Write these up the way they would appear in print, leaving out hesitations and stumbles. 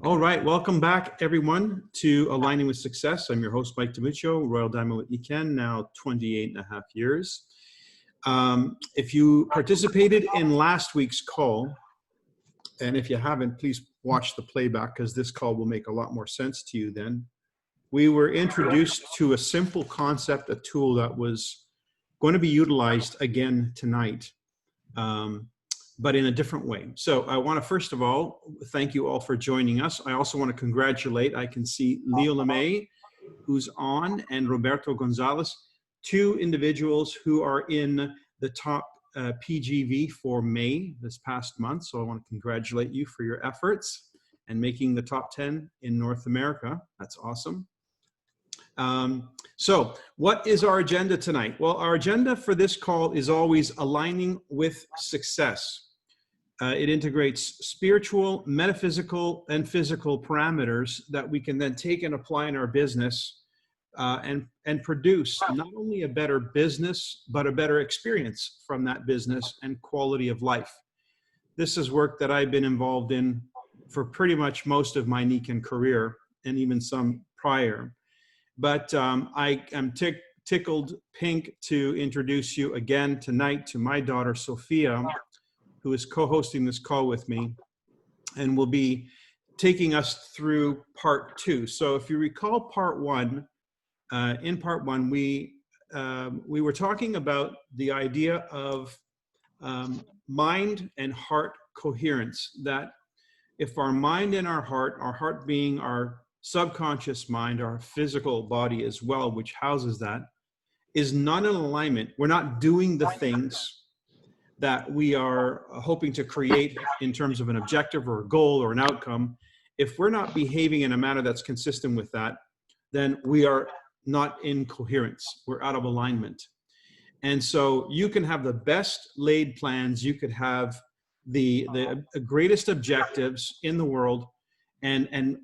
All right, welcome back everyone to Aligning with Success. I'm your host, Mike DiMuccio, Royal Diamond with Eken, now 28 and a half years. If you participated in last week's call, and if you haven't, please watch the playback because this call will make a lot more sense to you then. We were introduced to a simple concept, a tool that was going to be utilized again tonight. But in a different way. So I want to first of all, thank you all for joining us. I also want to congratulate, I can see Leo LeMay, who's on, and Roberto Gonzalez, two individuals who are in the top PGV for May this past month. So I want to congratulate you for your efforts and making the top 10 in North America. That's awesome. So what is our agenda tonight? Well, our agenda for this call is always aligning with success. It integrates spiritual, metaphysical, and physical parameters that we can then take and apply in our business and produce not only a better business, but a better experience from that business and quality of life. This is work that I've been involved in for pretty much most of my Eken career and even some prior. But I am tickled pink to introduce you again tonight to my daughter, Sophia, who is co-hosting this call with me and will be taking us through part two. So if you recall part one, in part one, we were talking about the idea of mind and heart coherence, that if our mind and our heart being our subconscious mind, our physical body as well, which houses that, is not in alignment, we're not doing the things that we are hoping to create in terms of an objective or a goal or an outcome. If we're not behaving in a manner that's consistent with that, then we are not in coherence. We're out of alignment. And so you can have the best laid plans, you could have the greatest objectives in the world and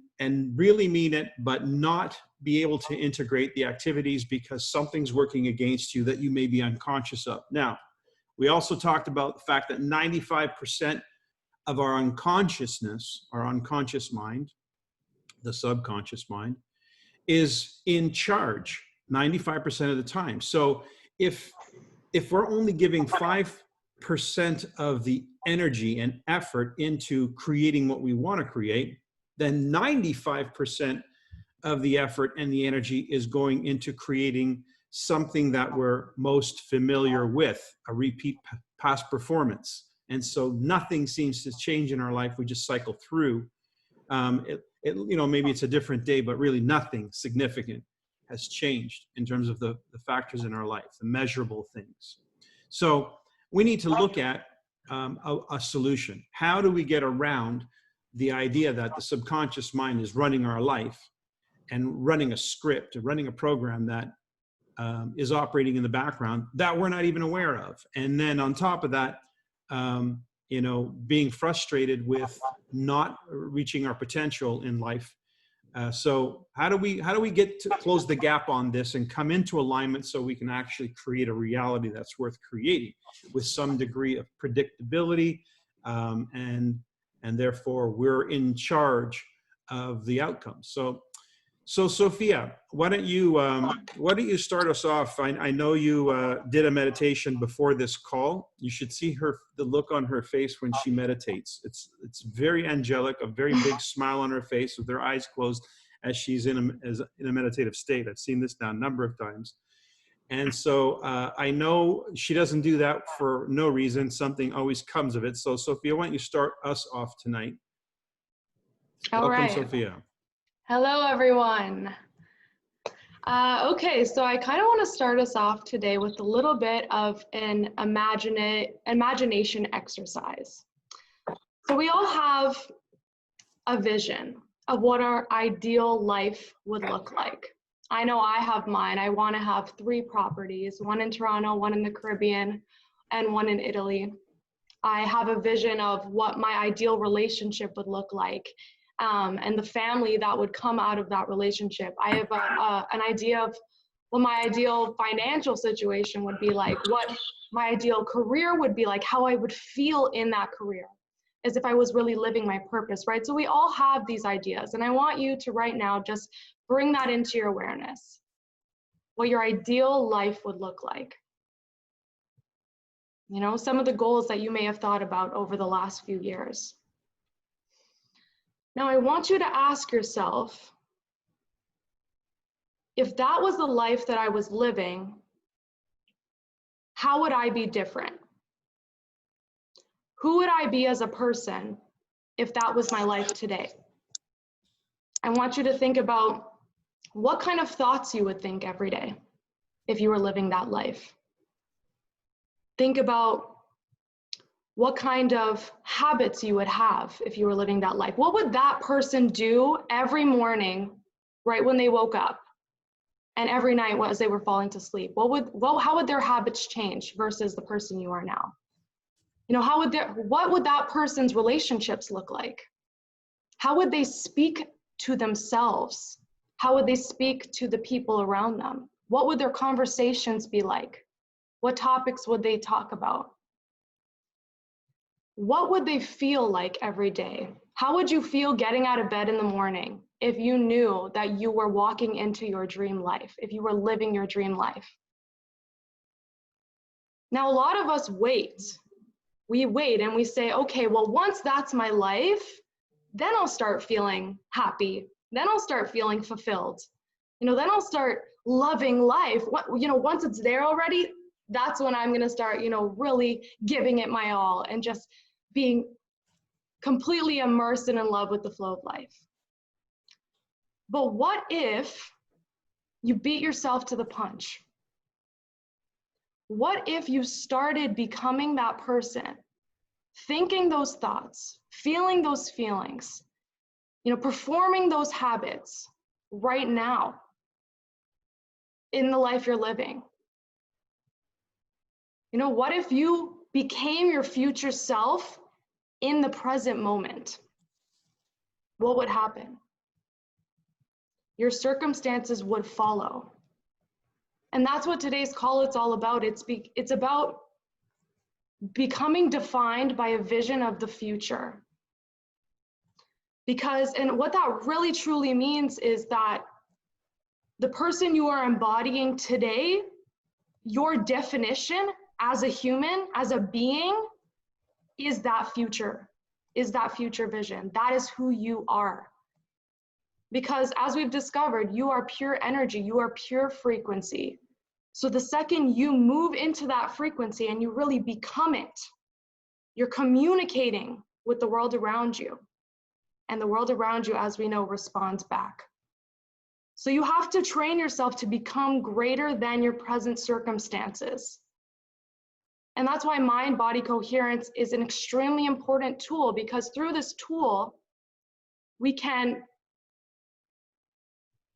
really mean it, but not be able to integrate the activities because something's working against you that you may be unconscious of. Now, we also talked about the fact that 95% of our unconsciousness, our unconscious mind, the subconscious mind, is in charge 95% of the time. So if we're only giving 5% of the energy and effort into creating what we want to create, then 95% of the effort and the energy is going into creating something that we're most familiar with, a repeat past performance. And so nothing seems to change in our life. We just cycle through. Maybe it's a different day, but really nothing significant has changed in terms of the factors in our life, the measurable things. So we need to look at a solution. How do we get around the idea that the subconscious mind is running our life and running a script, running a program that is operating in the background that we're not even aware of. And then on top of that, being frustrated with not reaching our potential in life. So how do we get to close the gap on this and come into alignment so we can actually create a reality that's worth creating with some degree of predictability, and therefore we're in charge of the outcome. So Sophia, why don't you start us off? I know you did a meditation before this call. You should see the look on her face when she meditates. It's very angelic, a very big smile on her face with her eyes closed as she's in a meditative state. I've seen this now a number of times. And so I know she doesn't do that for no reason. Something always comes of it. So Sophia, why don't you start us off tonight? All right. Welcome, Sophia. Hello, everyone. Okay, so I kind of want to start us off today with a little bit of an imagination exercise. So we all have a vision of what our ideal life would look like. I know I have mine. I want to have 3 properties, one in Toronto, one in the Caribbean, and one in Italy. I have a vision of what my ideal relationship would look like. And the family that would come out of that relationship. I have an idea of what my ideal financial situation would be like, what my ideal career would be like, how I would feel in that career. as if I was really living my purpose, right? So we all have these ideas, and I want you to right now just bring that into your awareness, what your ideal life would look like. You know, some of the goals that you may have thought about over the last few years. Now, I want you to ask yourself, if that was the life that I was living, how would I be different? Who would I be as a person if that was my life today? I want you to think about what kind of thoughts you would think every day if you were living that life. Think about what kind of habits you would have if you were living that life. What would that person do every morning, right when they woke up, and every night as they were falling to sleep? How would their habits change versus the person you are now? You know, what would that person's relationships look like? How would they speak to themselves? How would they speak to the people around them? What would their conversations be like? What topics would they talk about? What would they feel like every day? How would you feel getting out of bed in the morning if you knew that you were walking into your dream life, if you were living your dream life? Now, a lot of us wait. We wait and we say, okay, well, once that's my life, then I'll start feeling happy. Then I'll start feeling fulfilled. You know, then I'll start loving life. Once it's there already, that's when I'm going to start, really giving it my all and just being completely immersed and in love with the flow of life. But what if you beat yourself to the punch? What if you started becoming that person, thinking those thoughts, feeling those feelings, performing those habits right now in the life you're living? What if you became your future self in the present moment? What would happen? Your circumstances would follow. And that's what today's call is all about. It's about becoming defined by a vision of the future. And what that really truly means is that the person you are embodying today, your definition as a human, as a being, is that future vision. That is who you are. Because as we've discovered, you are pure energy, you are pure frequency. So the second you move into that frequency and you really become it, you're communicating with the world around you. And the world around you, as we know, responds back. So you have to train yourself to become greater than your present circumstances. And that's why mind-body coherence is an extremely important tool, because through this tool, we can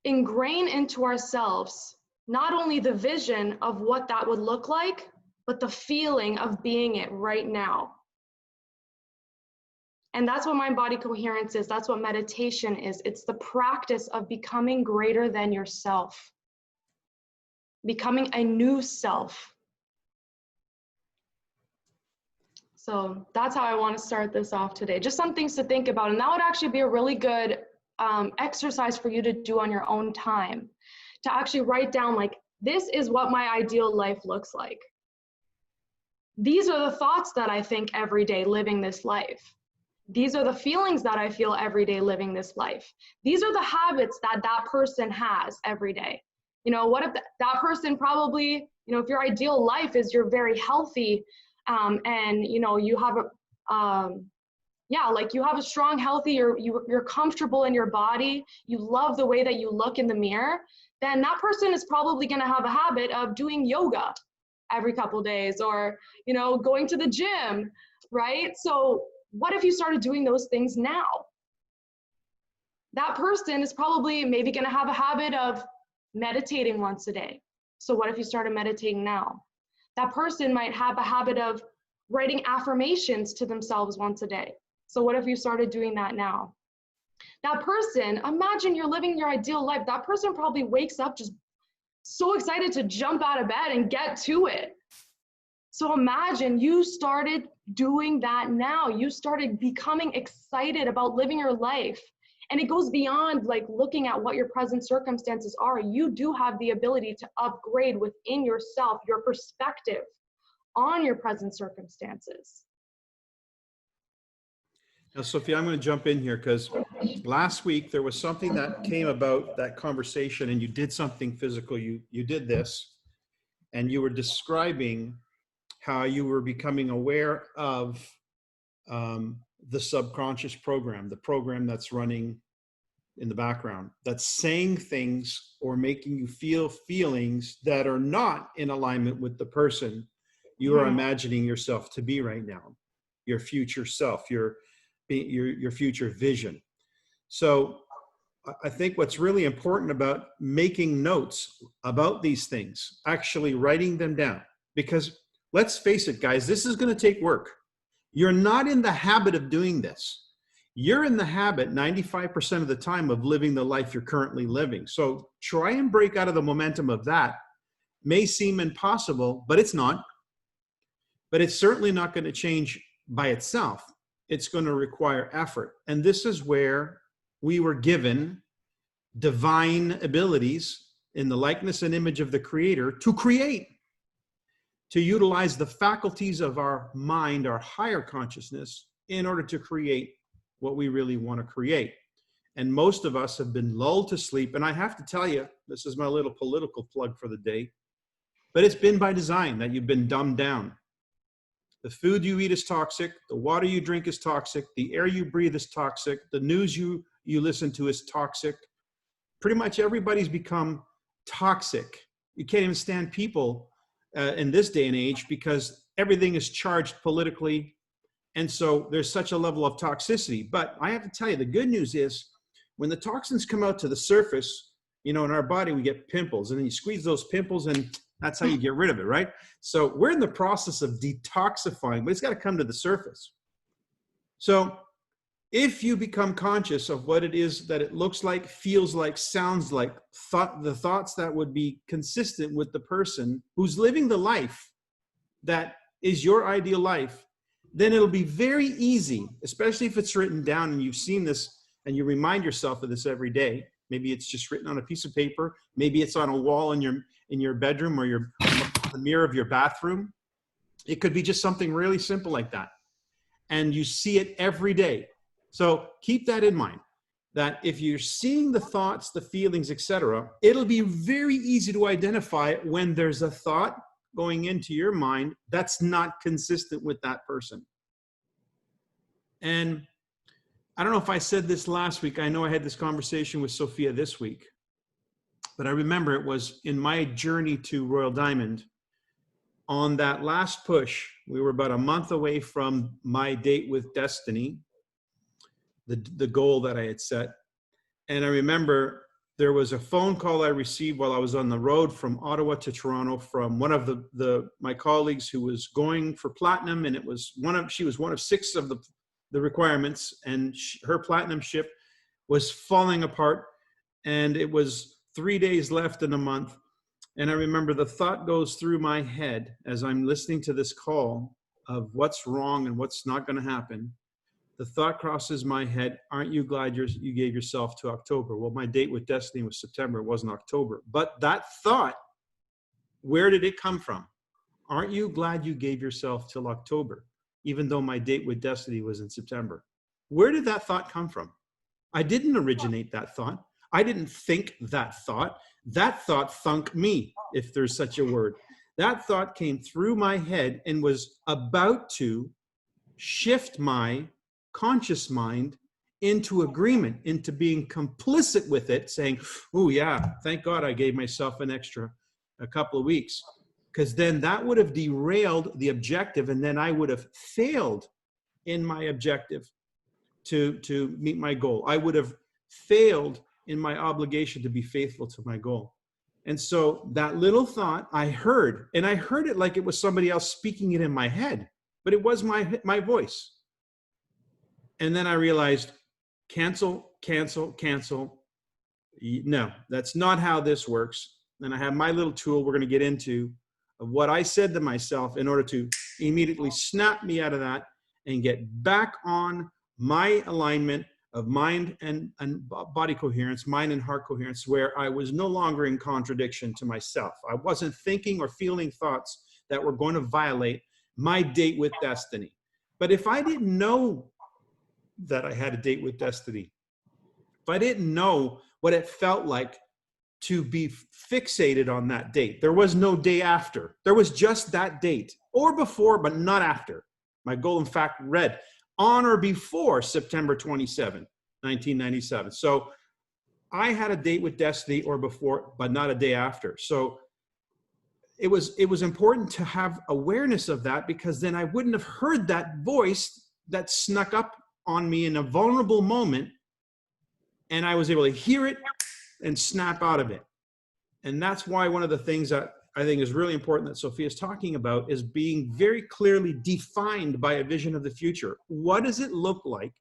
ingrain into ourselves not only the vision of what that would look like, but the feeling of being it right now. And that's what mind-body coherence is. That's what meditation is. It's the practice of becoming greater than yourself, becoming a new self. So that's how I want to start this off today. Just some things to think about. And that would actually be a really good exercise for you to do on your own time, to actually write down, like, this is what my ideal life looks like. These are the thoughts that I think every day living this life. These are the feelings that I feel every day living this life. These are the habits that that person has every day. What if that person probably, if your ideal life is you're very healthy, and you have you have a strong, healthy, you're comfortable in your body, you love the way that you look in the mirror, then that person is probably going to have a habit of doing yoga every couple days, or going to the gym, right? So what if you started doing those things now? That person is probably maybe going to have a habit of meditating once a day. So what if you started meditating now? That person might have a habit of writing affirmations to themselves once a day. So what if you started doing that now? That person, imagine you're living your ideal life. That person probably wakes up just so excited to jump out of bed and get to it. So imagine you started doing that now. You started becoming excited about living your life. And it goes beyond like looking at what your present circumstances are. You do have the ability to upgrade within yourself, your perspective on your present circumstances. Now, Sophia, I'm going to jump in here because last week there was something that came about that conversation, and you did something physical. You did this, and you were describing how you were becoming aware of the subconscious program, the program that's running in the background, that's saying things or making you feel feelings that are not in alignment with the person you are imagining yourself to be right now, your future self, your future vision. So I think what's really important about making notes about these things, actually writing them down, because let's face it, guys, this is going to take work. You're not in the habit of doing this. You're in the habit 95% of the time of living the life you're currently living. So try and break out of the momentum of that. May seem impossible, but it's not. But it's certainly not going to change by itself. It's going to require effort. And this is where we were given divine abilities in the likeness and image of the Creator to create, to utilize the faculties of our mind, our higher consciousness, in order to create what we really want to create. And most of us have been lulled to sleep. And I have to tell you, this is my little political plug for the day, but it's been by design that you've been dumbed down. The food you eat is toxic. The water you drink is toxic. The air you breathe is toxic. The news you listen to is toxic. Pretty much everybody's become toxic. You can't even stand people in this day and age because everything is charged politically. And so there's such a level of toxicity. But I have to tell you, the good news is when the toxins come out to the surface, you know, in our body, we get pimples, and then you squeeze those pimples and that's how you get rid of it, right? So we're in the process of detoxifying, but it's got to come to the surface. So if you become conscious of what it is that it looks like, feels like, sounds like, the thoughts that would be consistent with the person who's living the life that is your ideal life, then it'll be very easy, especially if it's written down and you've seen this and you remind yourself of this every day. Maybe it's just written on a piece of paper. Maybe it's on a wall in your bedroom or the mirror of your bathroom. It could be just something really simple like that. And you see it every day. So keep that in mind, that if you're seeing the thoughts, the feelings, etc., it'll be very easy to identify when there's a thought going into your mind that's not consistent with that person. And I don't know if I said this last week. I know I had this conversation with Sophia this week, but I remember it was in my journey to Royal Diamond. On that last push, we were about a month away from my date with Destiny, the goal that I had set. And I remember there was a phone call I received while I was on the road from Ottawa to Toronto from one of my colleagues who was going for platinum, and she was one of 6 of the requirements, and her platinum ship was falling apart, and it was 3 days left in a month. And I remember the thought goes through my head as I'm listening to this call of what's wrong and what's not going to happen. The thought crosses my head, aren't you glad you gave yourself to October? Well, my date with Destiny was September, it wasn't October. But that thought, where did it come from? Aren't you glad you gave yourself till October, even though my date with Destiny was in September? Where did that thought come from? I didn't originate that thought. I didn't think that thought. That thought thunk me, if there's such a word. That thought came through my head and was about to shift my conscious mind into agreement, into being complicit with it, saying, oh yeah, thank God I gave myself a couple of weeks. Because then that would have derailed the objective, and then I would have failed in my objective to meet my goal. I would have failed in my obligation to be faithful to my goal. And so that little thought I heard, and I heard it like it was somebody else speaking it in my head, but it was my voice. And then I realized, cancel, cancel, cancel. No, that's not how this works. And I have my little tool we're going to get into of what I said to myself in order to immediately snap me out of that and get back on my alignment of mind and body coherence, mind and heart coherence, where I was no longer in contradiction to myself. I wasn't thinking or feeling thoughts that were going to violate my date with destiny. But if I didn't know that I had a date with destiny, if I didn't know what it felt like to be fixated on that date, there was no day after. There was just that date, or before, but not after. My goal, in fact, read on or before September 27, 1997. So I had a date with destiny or before, but not a day after. So it was important to have awareness of that, because then I wouldn't have heard that voice that snuck up on me in a vulnerable moment, and I was able to hear it and snap out of it. And that's why one of the things that I think is really important that Sophia is talking about is being very clearly defined by a vision of the future. What does it look like,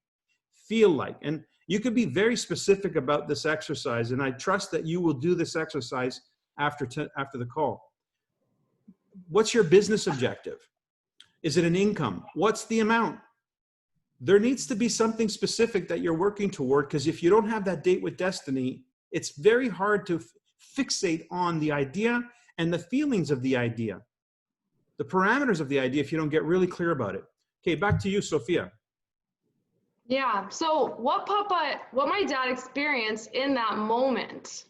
feel like? And you could be very specific about this exercise, and I trust that you will do this exercise after the call. What's your business objective? Is it an income? What's the amount? There needs to be something specific that you're working toward, because if you don't have that date with destiny, it's very hard to fixate on the idea and the feelings of the idea, the parameters of the idea, if you don't get really clear about it. Okay, back to you, Sophia. Yeah, so what my dad experienced in that moment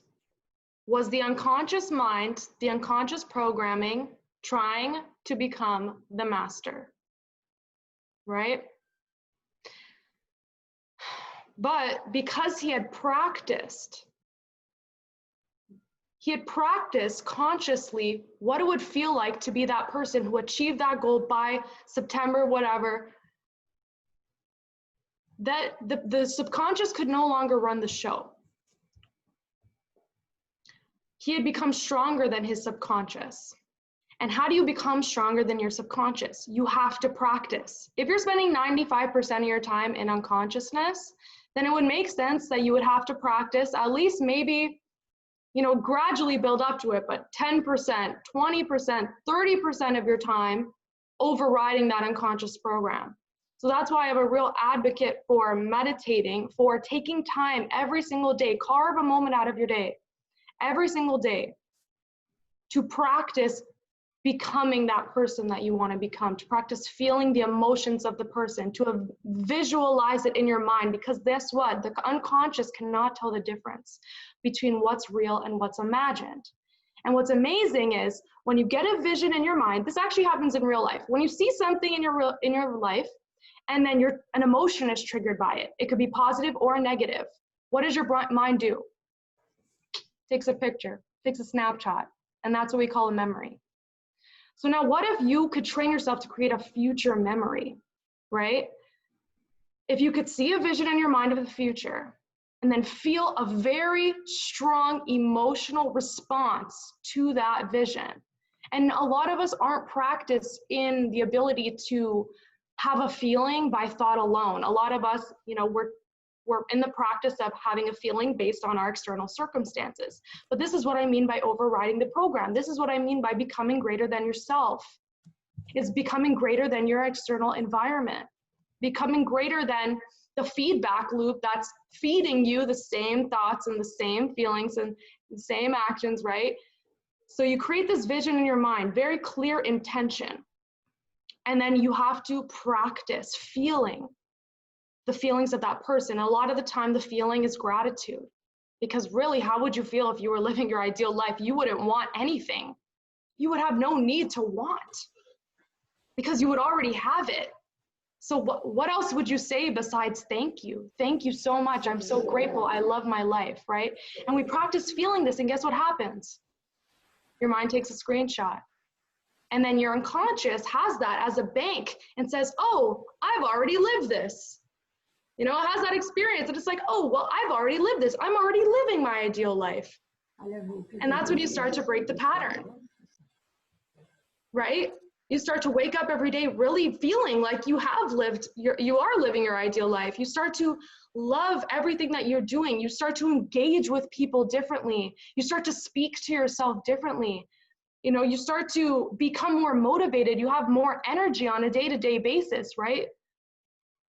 was the unconscious mind, the unconscious programming, trying to become the master, right? But because he had practiced consciously what it would feel like to be that person who achieved that goal by September, whatever, that the subconscious could no longer run the show. He had become stronger than his subconscious. And how do you become stronger than your subconscious? You have to practice. If you're spending 95% of your time in unconsciousness, then it would make sense that you would have to practice at least maybe, gradually build up to it, but 10%, 20%, 30% of your time overriding that unconscious program. So that's why I'm a real advocate for meditating, for taking time every single day, carve a moment out of your day, every single day, to practice becoming that person that you want to become, to practice feeling the emotions of the person, to visualize it in your mind, because guess what? The unconscious cannot tell the difference between what's real and what's imagined. And what's amazing is when you get a vision in your mind, this actually happens in real life. When you see something in your life, and then an emotion is triggered by it, it could be positive or negative. What does your mind do? Takes a picture, takes a snapshot, and that's what we call a memory. So now what if you could train yourself to create a future memory, right? If you could see a vision in your mind of the future and then feel a very strong emotional response to that vision. And a lot of us aren't practiced in the ability to have a feeling by thought alone. A lot of us, we're in the practice of having a feeling based on our external circumstances. But this is what I mean by overriding the program. This is what I mean by becoming greater than yourself. It's becoming greater than your external environment, becoming greater than the feedback loop that's feeding you the same thoughts and the same feelings and the same actions, right? So you create this vision in your mind, very clear intention. And then you have to practice feeling the feelings of that person. A lot of the time, the feeling is gratitude. Because really, how would you feel if you were living your ideal life? You wouldn't want anything. You would have no need to want, because you would already have it. So what else would you say besides thank you? Thank you so much. I'm so grateful. I love my life, right? And we practice feeling this, and guess what happens? Your mind takes a screenshot. And then your unconscious has that as a bank and says, oh, I've already lived this. It has that experience. And it's like, oh, well, I've already lived this. I'm already living my ideal life. And that's when you start to break the pattern, right? You start to wake up every day really feeling like you are living your ideal life. You start to love everything that you're doing. You start to engage with people differently. You start to speak to yourself differently. You know, you start to become more motivated. You have more energy on a day-to-day basis, right?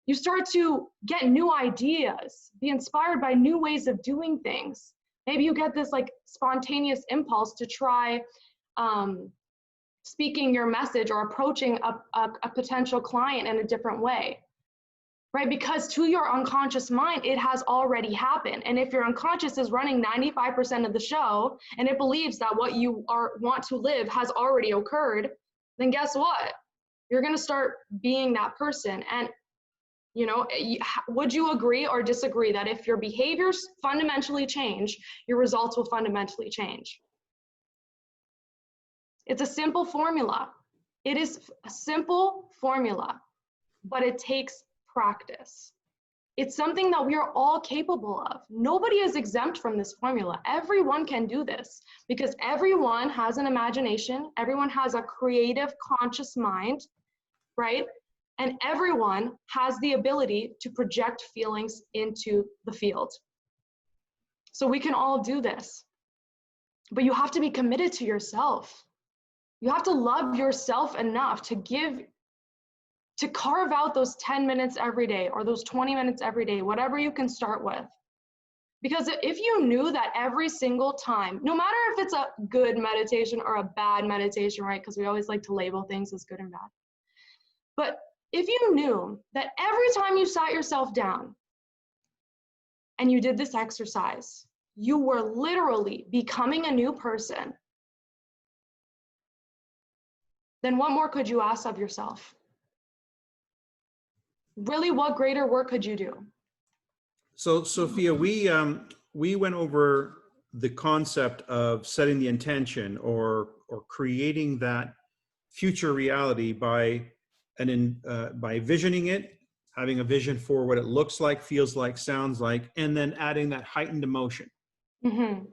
You start to get new ideas, be inspired by new ways of doing things. Maybe you get this like spontaneous impulse to try speaking your message or approaching a potential client in a different way, right? Because to your unconscious mind, it has already happened. And if your unconscious is running 95% of the show and it believes that what you want to live has already occurred, then guess what? You're going to start being that person. And, you know, would you agree or disagree that if your behaviors fundamentally change, your results will fundamentally change? It's a simple formula. It is a simple formula, but it takes practice. It's something that we are all capable of. Nobody is exempt from this formula. Everyone can do this because everyone has an imagination. Everyone has a creative, conscious mind, right? And everyone has the ability to project feelings into the field. So we can all do this, but you have to be committed to yourself. You have to love yourself enough to carve out those 10 minutes every day or those 20 minutes every day, whatever you can start with. Because if you knew that every single time, no matter if it's a good meditation or a bad meditation, right? Because we always like to label things as good and bad. But if you knew that every time you sat yourself down and you did this exercise, you were literally becoming a new person, then what more could you ask of yourself? Really, what greater work could you do? So, Sophia, we went over the concept of setting the intention or creating that future reality by visioning it, having a vision for what it looks like, feels like, sounds like, and then adding that heightened emotion. Mm-hmm.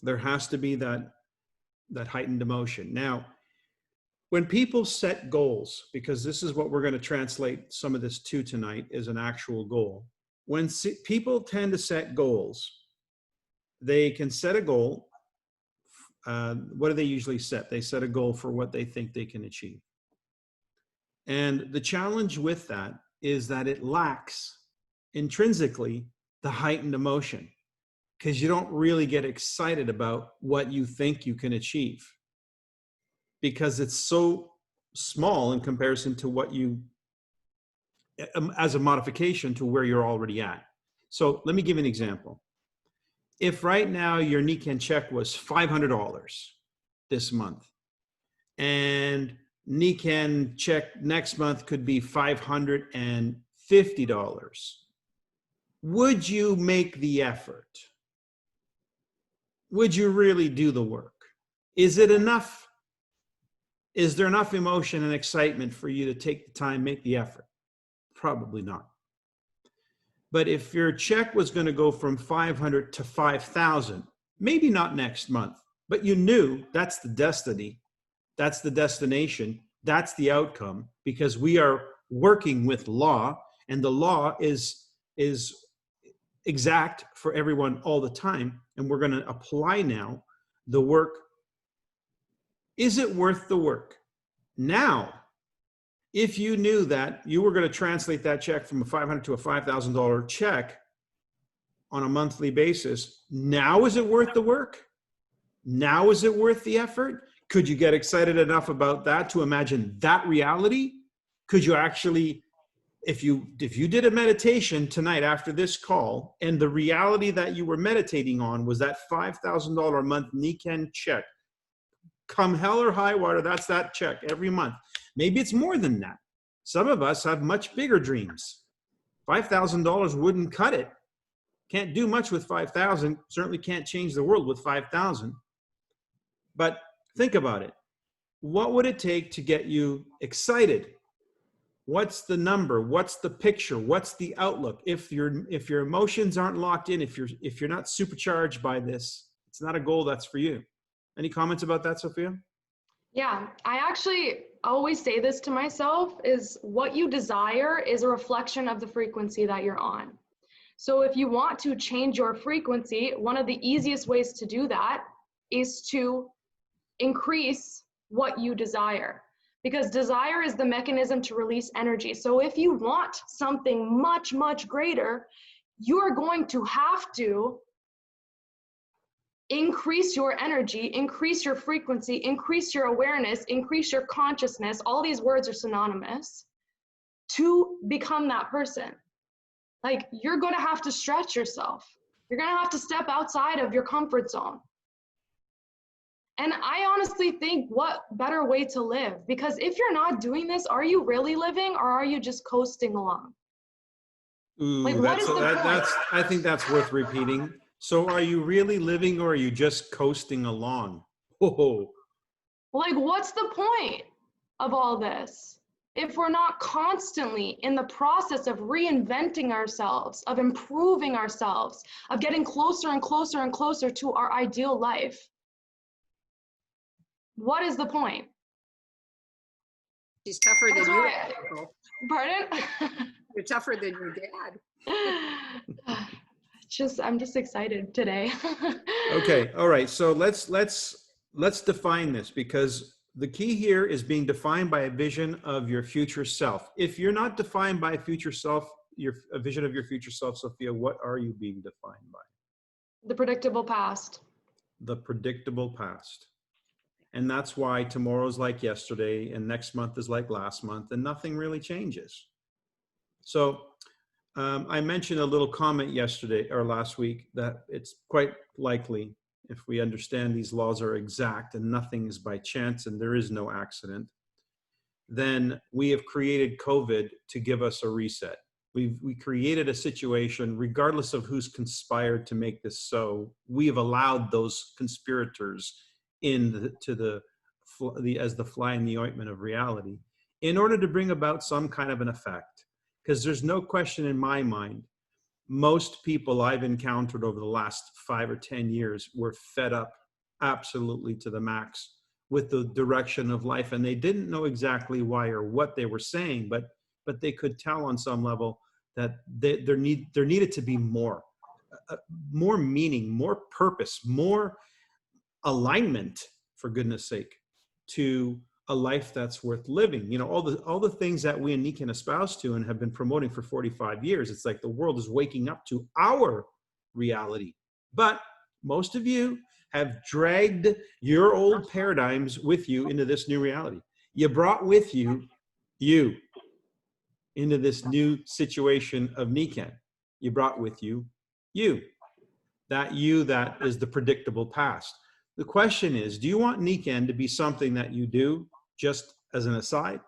There has to be that heightened emotion. Now, when people set goals, because this is what we're going to translate some of this to tonight is an actual goal. When people tend to set goals, they can set a goal. What do they usually set? They set a goal for what they think they can achieve. And the challenge with that is that it lacks intrinsically the heightened emotion because you don't really get excited about what you think you can achieve because it's so small in comparison to what you, as a modification to where you're already at. So let me give you an example. If right now your Nikken check was $500 this month and Nikken check next month could be $550, would you make the effort? Would you really do the work? Is it enough? Is there enough emotion and excitement for you to take the time, make the effort? Probably not. But if your check was going to go from 500 to 5,000, maybe not next month, but you knew that's the destiny, that's the destination, that's the outcome, because we are working with law, and the law is exact for everyone all the time, and we're going to apply now the work. Is it worth the work? Now, if you knew that you were going to translate that check from a $500 to a $5,000 check on a monthly basis, now is it worth the work? Now is it worth the effort? Could you get excited enough about that to imagine that reality? Could you actually, if you did a meditation tonight after this call and the reality that you were meditating on was that $5,000 a month Nikken check, come hell or high water, that's that check every month. Maybe it's more than that. Some of us have much bigger dreams. $5,000 wouldn't cut it. Can't do much with 5,000. Certainly can't change the world with 5,000. But think about it. What would it take to get you excited? What's the number? What's the picture? What's the outlook? If your emotions aren't locked in, if you're not supercharged by this, it's not a goal that's for you. Any comments about that, Sophia? Yeah, I actually always say this to myself is what you desire is a reflection of the frequency that you're on. So if you want to change your frequency, one of the easiest ways to do that is to increase what you desire, because desire is the mechanism to release energy. So if you want something much, much greater, you are going to have to increase your energy, increase your frequency, increase your awareness, increase your consciousness. All these words are synonymous to become that person. Like, you're going to have to stretch yourself. You're going to have to step outside of your comfort zone. And I honestly think, what better way to live? Because if you're not doing this, are you really living, or are you just coasting along? Ooh, Like, what is the point? I think that's worth repeating. So are you really living, or are you just coasting along? Oh, Like, what's the point of all this if we're not constantly in the process of reinventing ourselves, of improving ourselves, of getting closer and closer and closer to our ideal life? What is the point? She's tougher than That's you. why, pardon? You're tougher than your dad. I'm just excited today. okay. All right. So let's define this, because the key here is being defined by a vision of your future self. If you're not defined by a future self, a vision of your future self, Sophia, what are you being defined by? The predictable past. The predictable past. And that's why tomorrow's like yesterday, and next month is like last month, and nothing really changes. So I mentioned a little comment yesterday or last week that it's quite likely, if we understand these laws are exact and nothing is by chance and there is no accident, then we have created COVID to give us a reset. We created a situation, regardless of who's conspired to make this so, we have allowed those conspirators as the fly in the ointment of reality, in order to bring about some kind of an effect. Because there's no question in my mind, most people I've encountered over the last 5 or 10 years were fed up absolutely to the max with the direction of life. And they didn't know exactly why or what they were saying, but they could tell on some level that there needed to be more meaning, more purpose, more alignment, for goodness sake, to a life that's worth living. You know, all the things that we in Nikken espouse to and have been promoting for 45 years. It's like the world is waking up to our reality. But most of you have dragged your old paradigms with you into this new reality. You brought with you into this new situation of Nikken. You brought with you that is the predictable past. The question is, do you want Nikken to be something that you do just as an aside,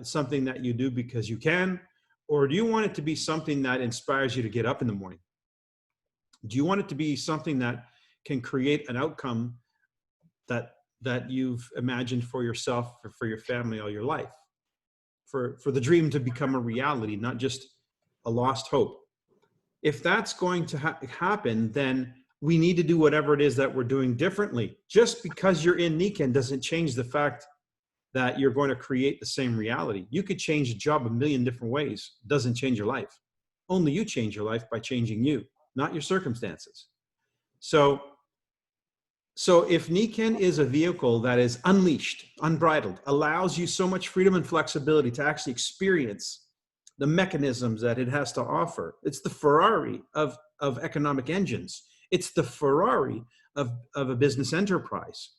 something that you do because you can, or do you want it to be something that inspires you to get up in the morning? Do you want it to be something that can create an outcome that you've imagined for yourself or for your family all your life? For the dream to become a reality, not just a lost hope. If that's going to happen, then we need to do whatever it is that we're doing differently. Just because you're in Nikken doesn't change the fact that you're going to create the same reality. You could change a job a million different ways. It doesn't change your life. Only you change your life by changing you, not your circumstances. So if Nikken is a vehicle that is unleashed, unbridled, allows you so much freedom and flexibility to actually experience the mechanisms that it has to offer, it's the Ferrari of economic engines. It's the Ferrari of a business enterprise.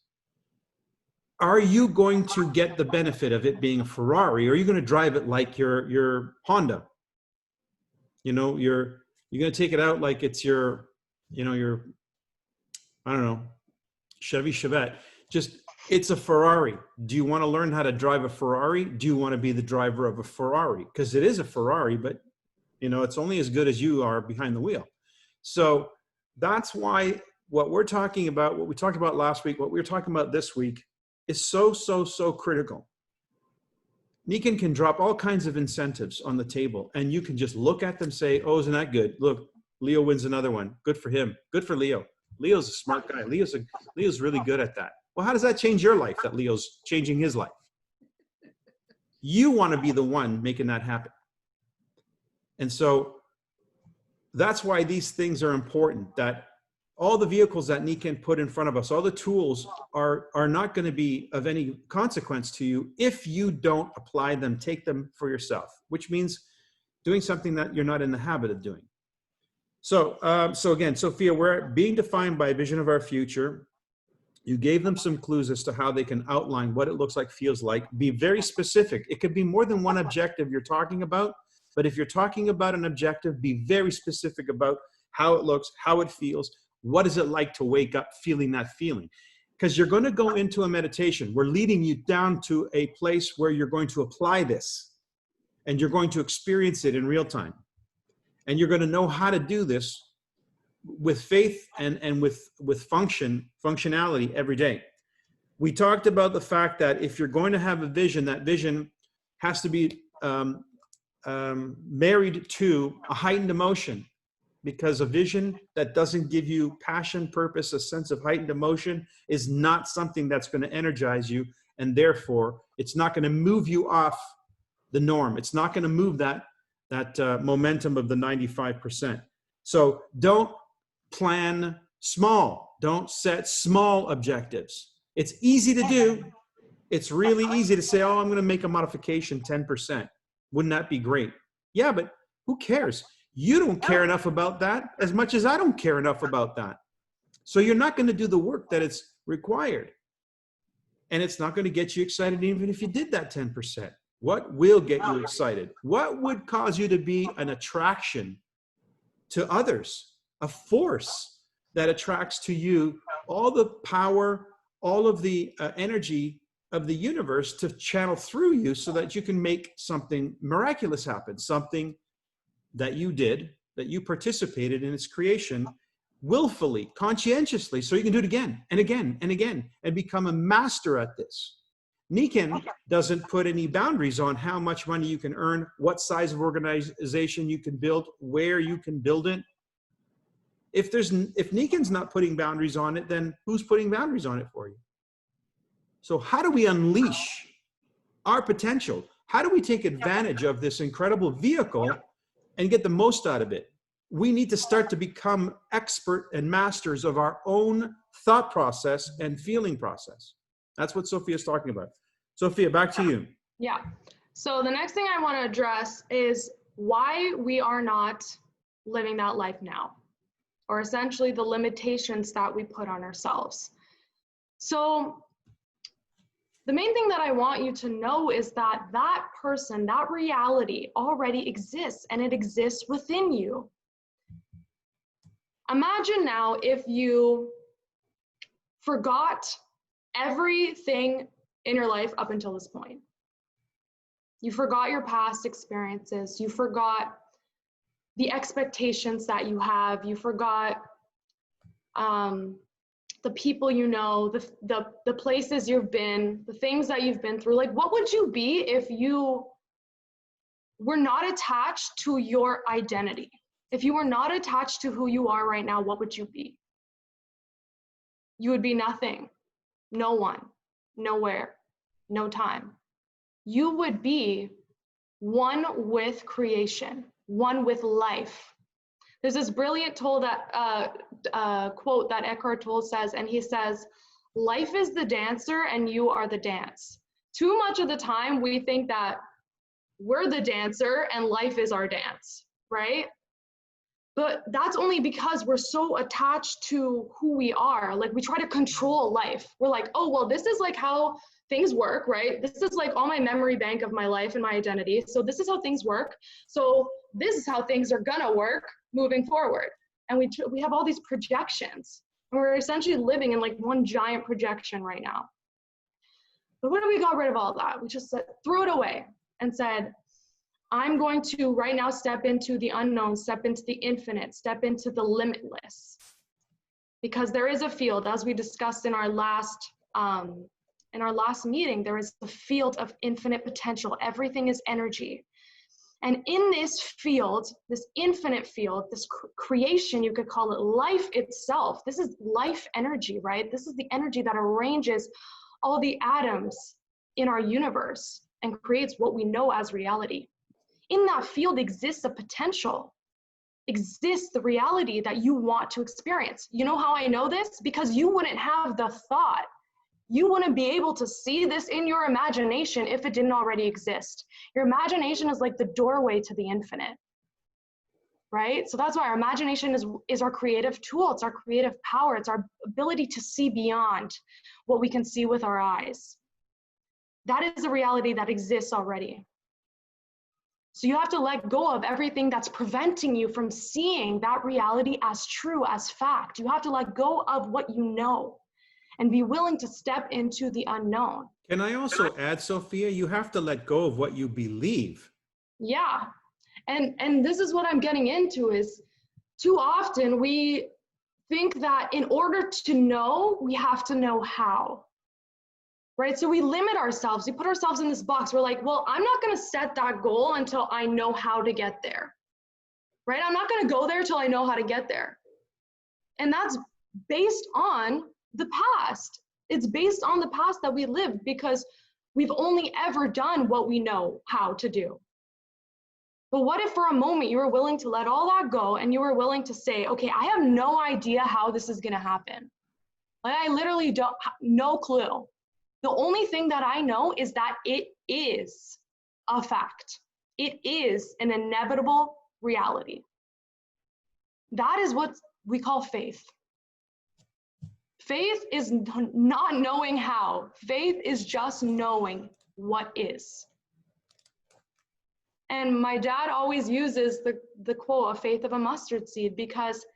Are you going to get the benefit of it being a Ferrari, or are you going to drive it like your Honda? You know, you're going to take it out like it's your I don't know, Chevy Chevette. It's a Ferrari. Do you want to learn how to drive a Ferrari? Do you want to be the driver of a Ferrari? Because it is a Ferrari, but it's only as good as you are behind the wheel. So that's why what we're talking about, what we talked about last week, what we're talking about this week is so critical. Nikken can drop all kinds of incentives on the table, and you can just look at them, say, oh, isn't that good? Look, Leo wins another one. Good for him. Good for Leo. Leo's a smart guy. Leo's really good at that. Well, how does that change your life, that Leo's changing his life? You want to be the one making that happen. And so that's why these things are important, that all the vehicles that Nikan put in front of us, all the tools are not going to be of any consequence to you if you don't apply them, take them for yourself, which means doing something that you're not in the habit of doing. So, so again, Sophia, we're being defined by a vision of our future. You gave them some clues as to how they can outline what it looks like, feels like. Be very specific. It could be more than one objective you're talking about, but if you're talking about an objective, be very specific about how it looks, how it feels. What is it like to wake up feeling that feeling? Because you're going to go into a meditation. We're leading you down to a place where you're going to apply this and you're going to experience it in real time. And you're going to know how to do this with faith and with functionality every day. We talked about the fact that if you're going to have a vision, that vision has to be married to a heightened emotion, because a vision that doesn't give you passion, purpose, a sense of heightened emotion is not something that's going to energize you, and therefore it's not going to move you off the norm. It's not going to move that momentum of the 95%. So don't plan small. Don't set small objectives. It's easy to do. It's really easy to say, oh, I'm going to make a modification 10%. Wouldn't that be great? Yeah, but who cares? You don't care enough about that as much as I don't care enough about that. So you're not going to do the work that it's required. And it's not going to get you excited even if you did that 10%. What will get you excited? What would cause you to be an attraction to others? A force that attracts to you all the power, all of the energy of the universe to channel through you so that you can make something miraculous happen, something that you did, that you participated in its creation willfully, conscientiously, so you can do it again and again and again and become a master at this. Nikan doesn't put any boundaries on how much money you can earn, what size of organization you can build, where you can build it. If Nikan's not putting boundaries on it, then who's putting boundaries on it for you? So how do we unleash our potential? How do we take advantage of this incredible vehicle and get the most out of it? We need to start to become expert and masters of our own thought process and feeling process. That's what Sophia's talking about. Sophia, back to you. Yeah. So the next thing I want to address is why we are not living that life now, or essentially the limitations that we put on ourselves. So the main thing that I want you to know is that that person, that reality already exists, and it exists within you. Imagine now if you forgot everything in your life up until this point. You forgot your past experiences. You forgot the expectations that you have. You forgot the people you know, the places you've been, the things that you've been through. Like, what would you be if you were not attached to your identity? If you were not attached to who you are right now, what would you be? You would be nothing, no one, nowhere, no time. You would be one with creation, one with life. There's this brilliant quote that Eckhart Tolle says, and he says, life is the dancer and you are the dance. Too much of the time we think that we're the dancer and life is our dance, right? But that's only because we're so attached to who we are. Like, we try to control life. We're like, oh, well, this is like how things work, right? This is like all my memory bank of my life and my identity. So this is how things work. So this is how things are gonna work moving forward. And we have all these projections, and we're essentially living in like one giant projection right now. But what if we got rid of all that? We just threw it away and said, I'm going to right now step into the unknown, step into the infinite, step into the limitless. Because there is a field, as we discussed in our last meeting, there is a field of infinite potential. Everything is energy. And in this field, this infinite field, this creation, you could call it life itself. This is life energy, right? This is the energy that arranges all the atoms in our universe and creates what we know as reality. In that field exists a potential. exists the reality that you want to experience. You know how I know this? Because you wouldn't have the thought. You wouldn't be able to see this in your imagination if it didn't already exist. Your imagination is like the doorway to the infinite, right? So that's why our imagination is our creative tool. It's our creative power. It's our ability to see beyond what we can see with our eyes. That is a reality that exists already. So you have to let go of everything that's preventing you from seeing that reality as true, as fact. You have to let go of what you know and be willing to step into the unknown. Can I also add, Sophia, you have to let go of what you believe. Yeah. And this is what I'm getting into is too often we think that in order to know, we have to know how. Right? So we limit ourselves. We put ourselves in this box. We're like, well, I'm not going to set that goal until I know how to get there. Right? I'm not going to go there till I know how to get there. And that's based on the past. It's based on the past that we lived because we've only ever done what we know how to do. But what if for a moment you were willing to let all that go and you were willing to say, okay, I have no idea how this is going to happen. Like I literally don't, no clue. The only thing that I know is that it is a fact. It is an inevitable reality. That is what we call faith. Faith is not knowing how. Faith is just knowing what is. And my dad always uses the quote, a faith of a mustard seed, because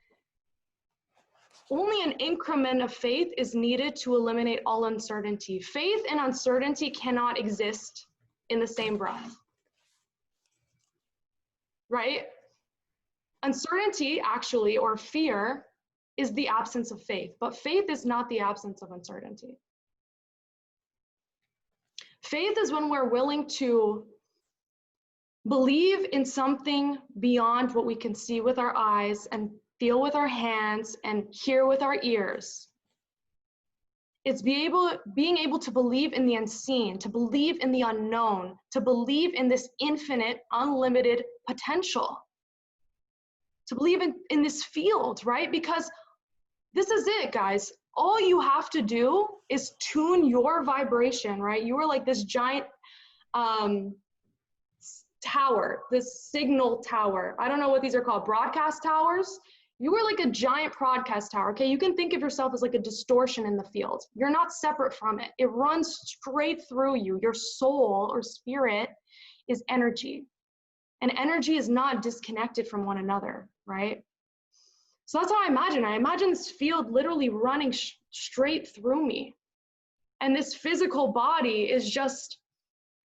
only an increment of faith is needed to eliminate all uncertainty. Faith and uncertainty cannot exist in the same breath. Right? Uncertainty, actually, or fear, is the absence of faith, but faith is not the absence of uncertainty. Faith is when we're willing to believe in something beyond what we can see with our eyes and feel with our hands and hear with our ears. It's being able to believe in the unseen, to believe in the unknown, to believe in this infinite, unlimited potential, to believe in this field, right? Because this is it, guys. All you have to do is tune your vibration, right? You are like this giant tower, this signal tower. I don't know what these are called, broadcast towers. You are like a giant broadcast tower, okay? You can think of yourself as like a distortion in the field. You're not separate from it. It runs straight through you. Your soul or spirit is energy. And energy is not disconnected from one another, right? So that's how I imagine this field literally running straight through me. And this physical body is just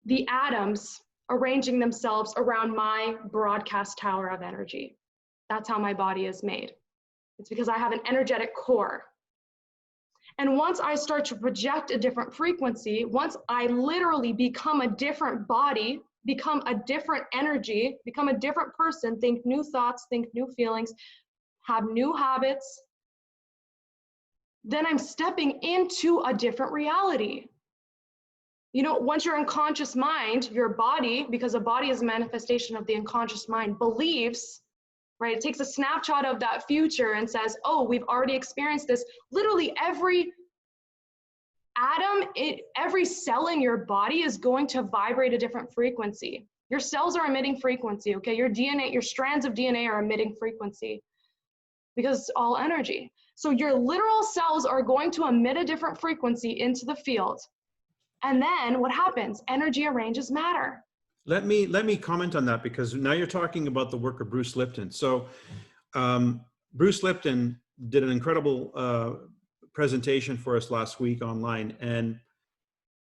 the atoms arranging themselves around my broadcast tower of energy. That's how my body is made. It's because I have an energetic core. And once I start to project a different frequency, once I literally become a different body, become a different energy, become a different person, think new thoughts, think new feelings, have new habits, then I'm stepping into a different reality. You know, once your unconscious mind, your body, because a body is a manifestation of the unconscious mind, believes, right? It takes a snapshot of that future and says, oh, we've already experienced this. Literally every atom, every cell in your body is going to vibrate a different frequency. Your cells are emitting frequency, okay? Your DNA, your strands of DNA are emitting frequency because it's all energy. So your literal cells are going to emit a different frequency into the field. And then what happens? Energy arranges matter. Let me comment on that, because now you're talking about the work of Bruce Lipton. So Bruce Lipton did an incredible presentation for us last week online. And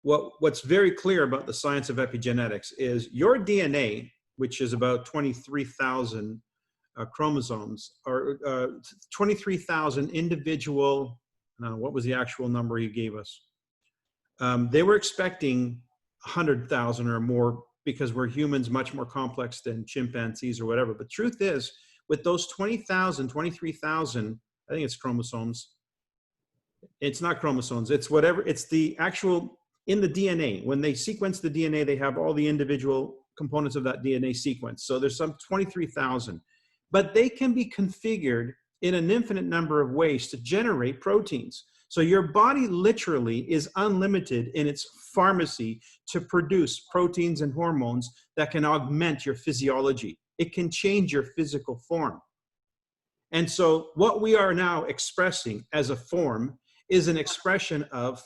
what's very clear about the science of epigenetics is your DNA, which is about 23,000 chromosomes, or 23,000 individual, what was the actual number he gave us? They were expecting 100,000 or more, because we're humans much more complex than chimpanzees or whatever. But truth is, with those 20,000, 23,000, I think it's chromosomes. It's not chromosomes, it's whatever, it's the actual, in the DNA. When they sequence the DNA, they have all the individual components of that DNA sequence. So there's some 23,000. but they can be configured in an infinite number of ways to generate proteins. So your body literally is unlimited in its pharmacy to produce proteins and hormones that can augment your physiology. It can change your physical form. And so what we are now expressing as a form is an expression of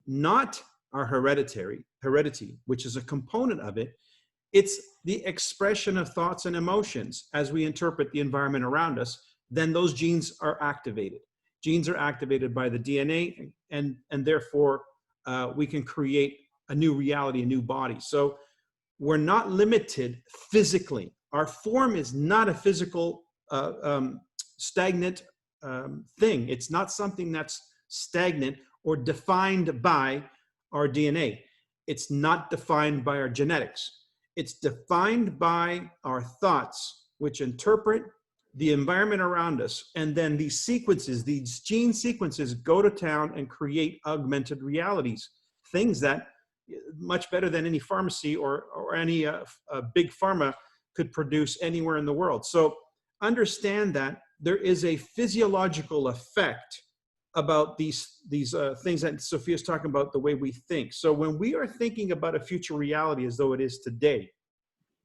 not our heredity, which is a component of it. It's the expression of thoughts and emotions as we interpret the environment around us. Then those genes are activated. Genes are activated by the DNA, and therefore we can create a new reality, a new body. So we're not limited physically. Our form is not a physical stagnant thing. It's not something that's stagnant or defined by our DNA. It's not defined by our genetics. It's defined by our thoughts, which interpret the environment around us. And then these sequences, these gene sequences, go to town and create augmented realities, things that much better than any pharmacy or any big pharma could produce anywhere in the world. So understand that there is a physiological effect about these things that Sophia's talking about, the way we think. So when we are thinking about a future reality as though it is today,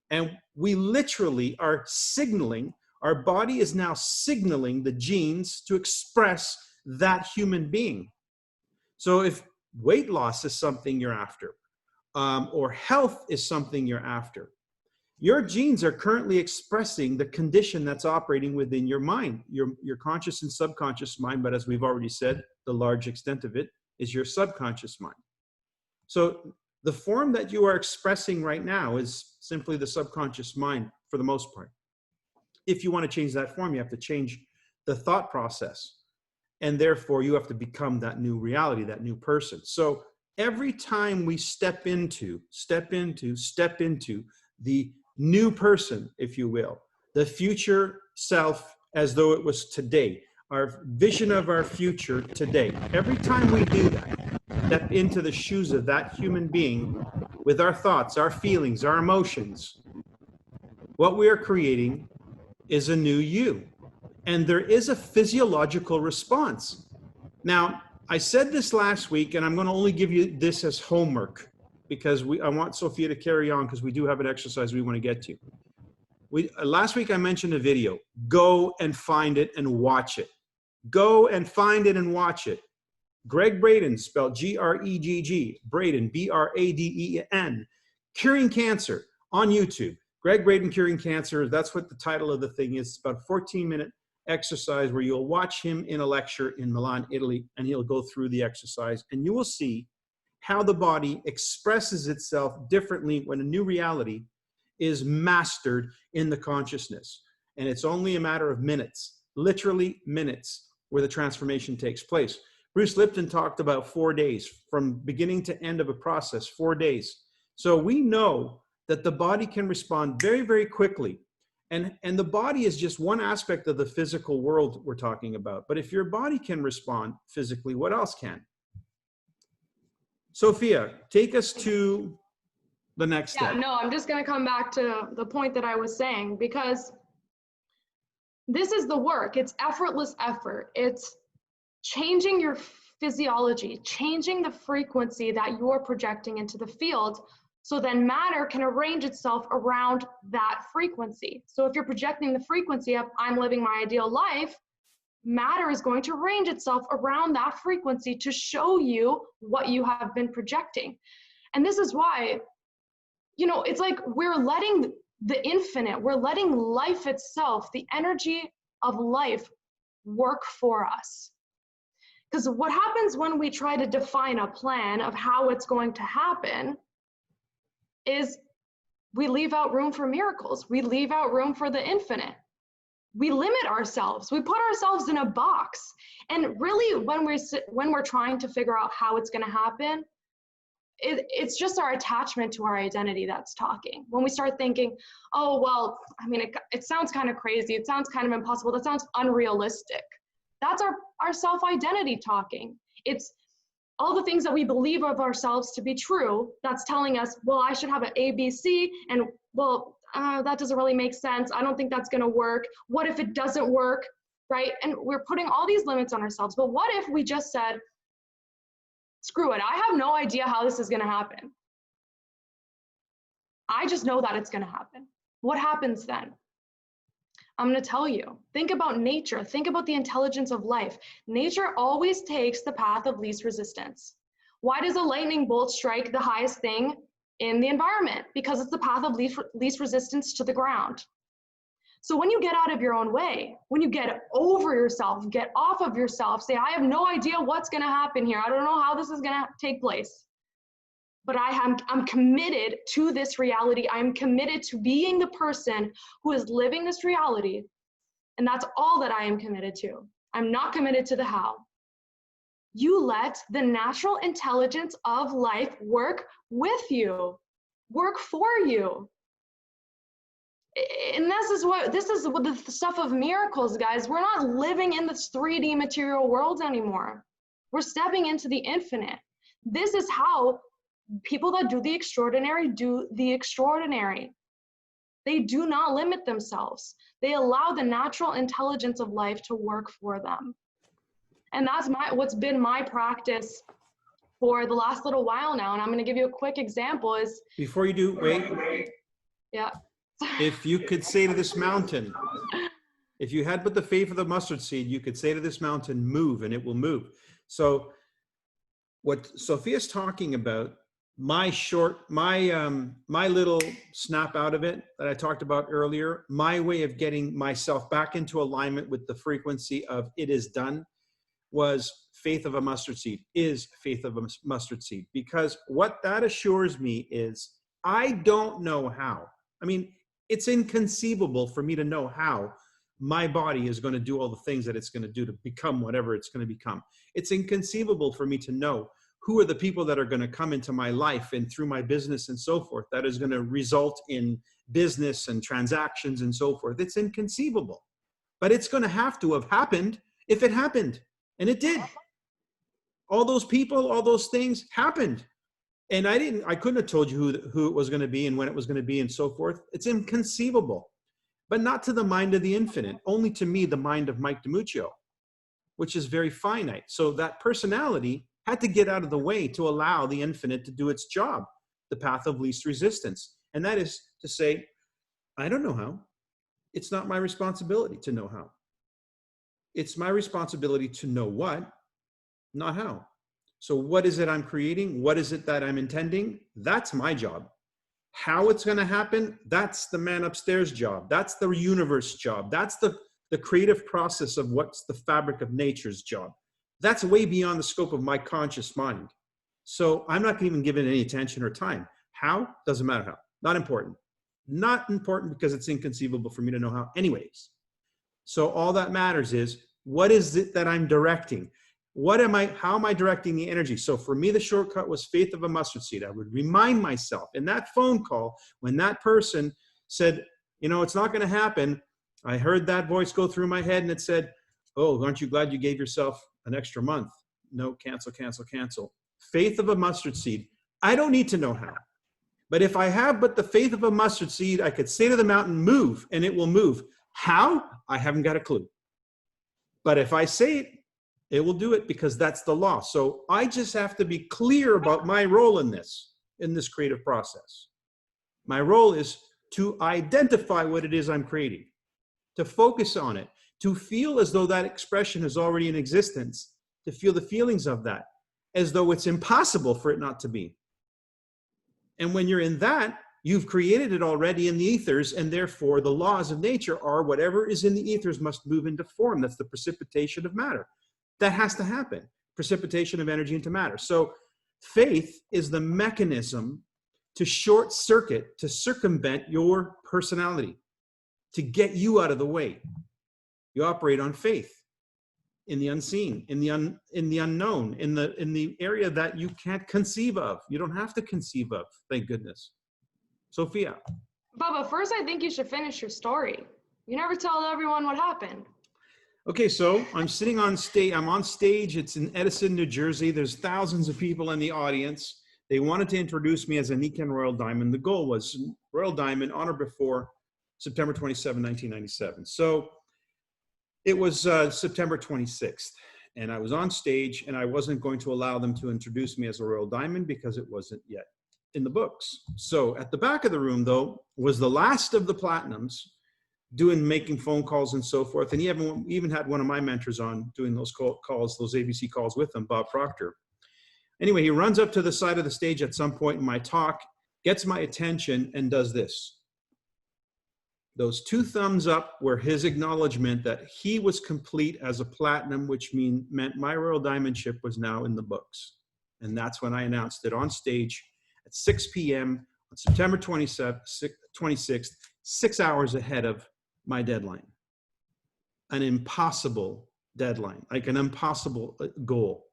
and we literally are signaling, our body is now signaling the genes to express that human being. So if weight loss is something you're after, or health is something you're after, your genes are currently expressing the condition that's operating within your mind, your conscious and subconscious mind. But as we've already said, the large extent of it is your subconscious mind. So the form that you are expressing right now is simply the subconscious mind for the most part. If you want to change that form, you have to change the thought process. And therefore, you have to become that new reality, that new person. So every time we step into the new person, if you will, the future self as though it was today, our vision of our future today. Every time we do that, step into the shoes of that human being with our thoughts, our feelings, our emotions, what we are creating is a new you. And there is a physiological response. Now, I said this last week, and I'm going to only give you this as homework because I want Sophia to carry on because we do have an exercise we want to get to. Last week I mentioned a video. Go and find it and watch it. Go and find it and watch it. Greg Braden, spelled G-R-E-G-G, Braden, B-R-A-D-E-N, Curing Cancer on YouTube. Greg Braden, Curing Cancer, that's what the title of the thing is. It's about a 14-minute exercise where you'll watch him in a lecture in Milan, Italy, and he'll go through the exercise, and you will see how the body expresses itself differently when a new reality is mastered in the consciousness. And it's only a matter of minutes, literally minutes, where the transformation takes place. Bruce Lipton talked about 4 days, from beginning to end of a process, 4 days. So we know that the body can respond very, very quickly. And the body is just one aspect of the physical world we're talking about. But if your body can respond physically, what else can? Sophia, take us to the next step. Yeah, no, I'm just going to come back to the point that I was saying, because this is the work. It's effortless effort. It's changing your physiology, changing the frequency that you're projecting into the field, so then matter can arrange itself around that frequency. So if you're projecting the frequency of I'm living my ideal life, matter is going to arrange itself around that frequency to show you what you have been projecting. And this is why, you know, it's like we're letting the infinite, we're letting life itself, the energy of life, work for us. Because what happens when we try to define a plan of how it's going to happen is we leave out room for miracles. We leave out room for the infinite. We limit ourselves. We put ourselves in a box. And really, when we're trying to figure out how it's going to happen, it's just our attachment to our identity that's talking. When we start thinking, oh, well, I mean, it sounds kind of crazy. It sounds kind of impossible. That sounds unrealistic. That's our self-identity talking. It's all the things that we believe of ourselves to be true that's telling us, well, I should have an A, B, C, and well, that doesn't really make sense. I don't think that's going to work. What if it doesn't work? Right? And we're putting all these limits on ourselves. But what if we just said, screw it, I have no idea how this is going to happen. I just know that it's going to happen. What happens then? I'm going to tell you. Think about nature. Think about the intelligence of life. Nature always takes the path of least resistance. Why does a lightning bolt strike the highest thing in the environment? Because it's the path of least resistance to the ground. So when you get out of your own way, when you get over yourself, get off of yourself, say, I have no idea what's going to happen here. I don't know how this is going to take place. But I'm committed to this reality. I'm committed to being the person who is living this reality. And that's all that I am committed to. I'm not committed to the how. You let the natural intelligence of life work with you, work for you. And this is what the stuff of miracles, guys. We're not living in this 3D material world anymore. We're stepping into the infinite. This is how people that do the extraordinary do the extraordinary. They do not limit themselves. They allow the natural intelligence of life to work for them. And that's what's been my practice for the last little while now. And I'm going to give you a quick example. Before you do, wait. Yeah. If you could say to this mountain, if you had but the faith of the mustard seed, you could say to this mountain, move, and it will move. So what Sophia's talking about, my little snap out of it that I talked about earlier, my way of getting myself back into alignment with the frequency of it is done was faith of a mustard seed, is faith of a mustard seed. Because what that assures me is I don't know how. I mean, it's inconceivable for me to know how my body is going to do all the things that it's going to do to become whatever it's going to become. It's inconceivable for me to know who are the people that are going to come into my life and through my business and so forth that is going to result in business and transactions and so forth. It's inconceivable. But it's going to have happened if it happened. And it did. All those people, all those things happened. And I couldn't have told you who it was going to be and when it was going to be and so forth. It's inconceivable, but not to the mind of the infinite, only to me, the mind of Mike DiMuccio, which is very finite. So that personality had to get out of the way to allow the infinite to do its job, the path of least resistance. And that is to say, I don't know how. It's not my responsibility to know how. It's my responsibility to know what, not how. So what is it I'm creating? What is it that I'm intending? That's my job. How it's going to happen, that's the man upstairs job. That's the universe job. That's the creative process of what's the fabric of nature's job. That's way beyond the scope of my conscious mind. So I'm not going to even give it any attention or time. How? Doesn't matter how. Not important. Not important because it's inconceivable for me to know how anyways. So all that matters is, what is it that I'm directing? How am I directing the energy? So for me, the shortcut was faith of a mustard seed. I would remind myself in that phone call, when that person said, it's not going to happen. I heard that voice go through my head and it said, oh, aren't you glad you gave yourself an extra month? No, cancel, cancel, cancel. Faith of a mustard seed. I don't need to know how. But if I have but the faith of a mustard seed, I could say to the mountain, move, and it will move. How? I haven't got a clue. But if I say it, it will do it because that's the law. So I just have to be clear about my role in this creative process. My role is to identify what it is I'm creating, to focus on it, to feel as though that expression is already in existence, to feel the feelings of that, as though it's impossible for it not to be. And when you're in that, you've created it already in the ethers, and therefore the laws of nature are whatever is in the ethers must move into form. That's the precipitation of matter. That has to happen. Precipitation of energy into matter. So faith is the mechanism to short circuit, to circumvent your personality, to get you out of the way. You operate on faith in the unseen, in the unknown, in the area that you can't conceive of. You don't have to conceive of, thank goodness. Sophia. Bubba, first I think you should finish your story. You never tell everyone what happened. Okay, so I'm sitting on stage. I'm on stage. It's in Edison, New Jersey. There's thousands of people in the audience. They wanted to introduce me as a Nikan Royal Diamond. The goal was Royal Diamond on or before September 27, 1997. So it was September 26th, and I was on stage, and I wasn't going to allow them to introduce me as a Royal Diamond because it wasn't yet in the books. So at the back of the room, though, was the last of the Platinums making phone calls and so forth. And he even had one of my mentors on doing those calls, those ABC calls with him, Bob Proctor. Anyway, he runs up to the side of the stage at some point in my talk, gets my attention, and does this. Those two thumbs up were his acknowledgement that he was complete as a platinum, which meant my Royal Diamondship was now in the books. And that's when I announced it on stage at 6 p.m. on September 26th, 6 hours ahead of my deadline. An impossible deadline, like an impossible goal.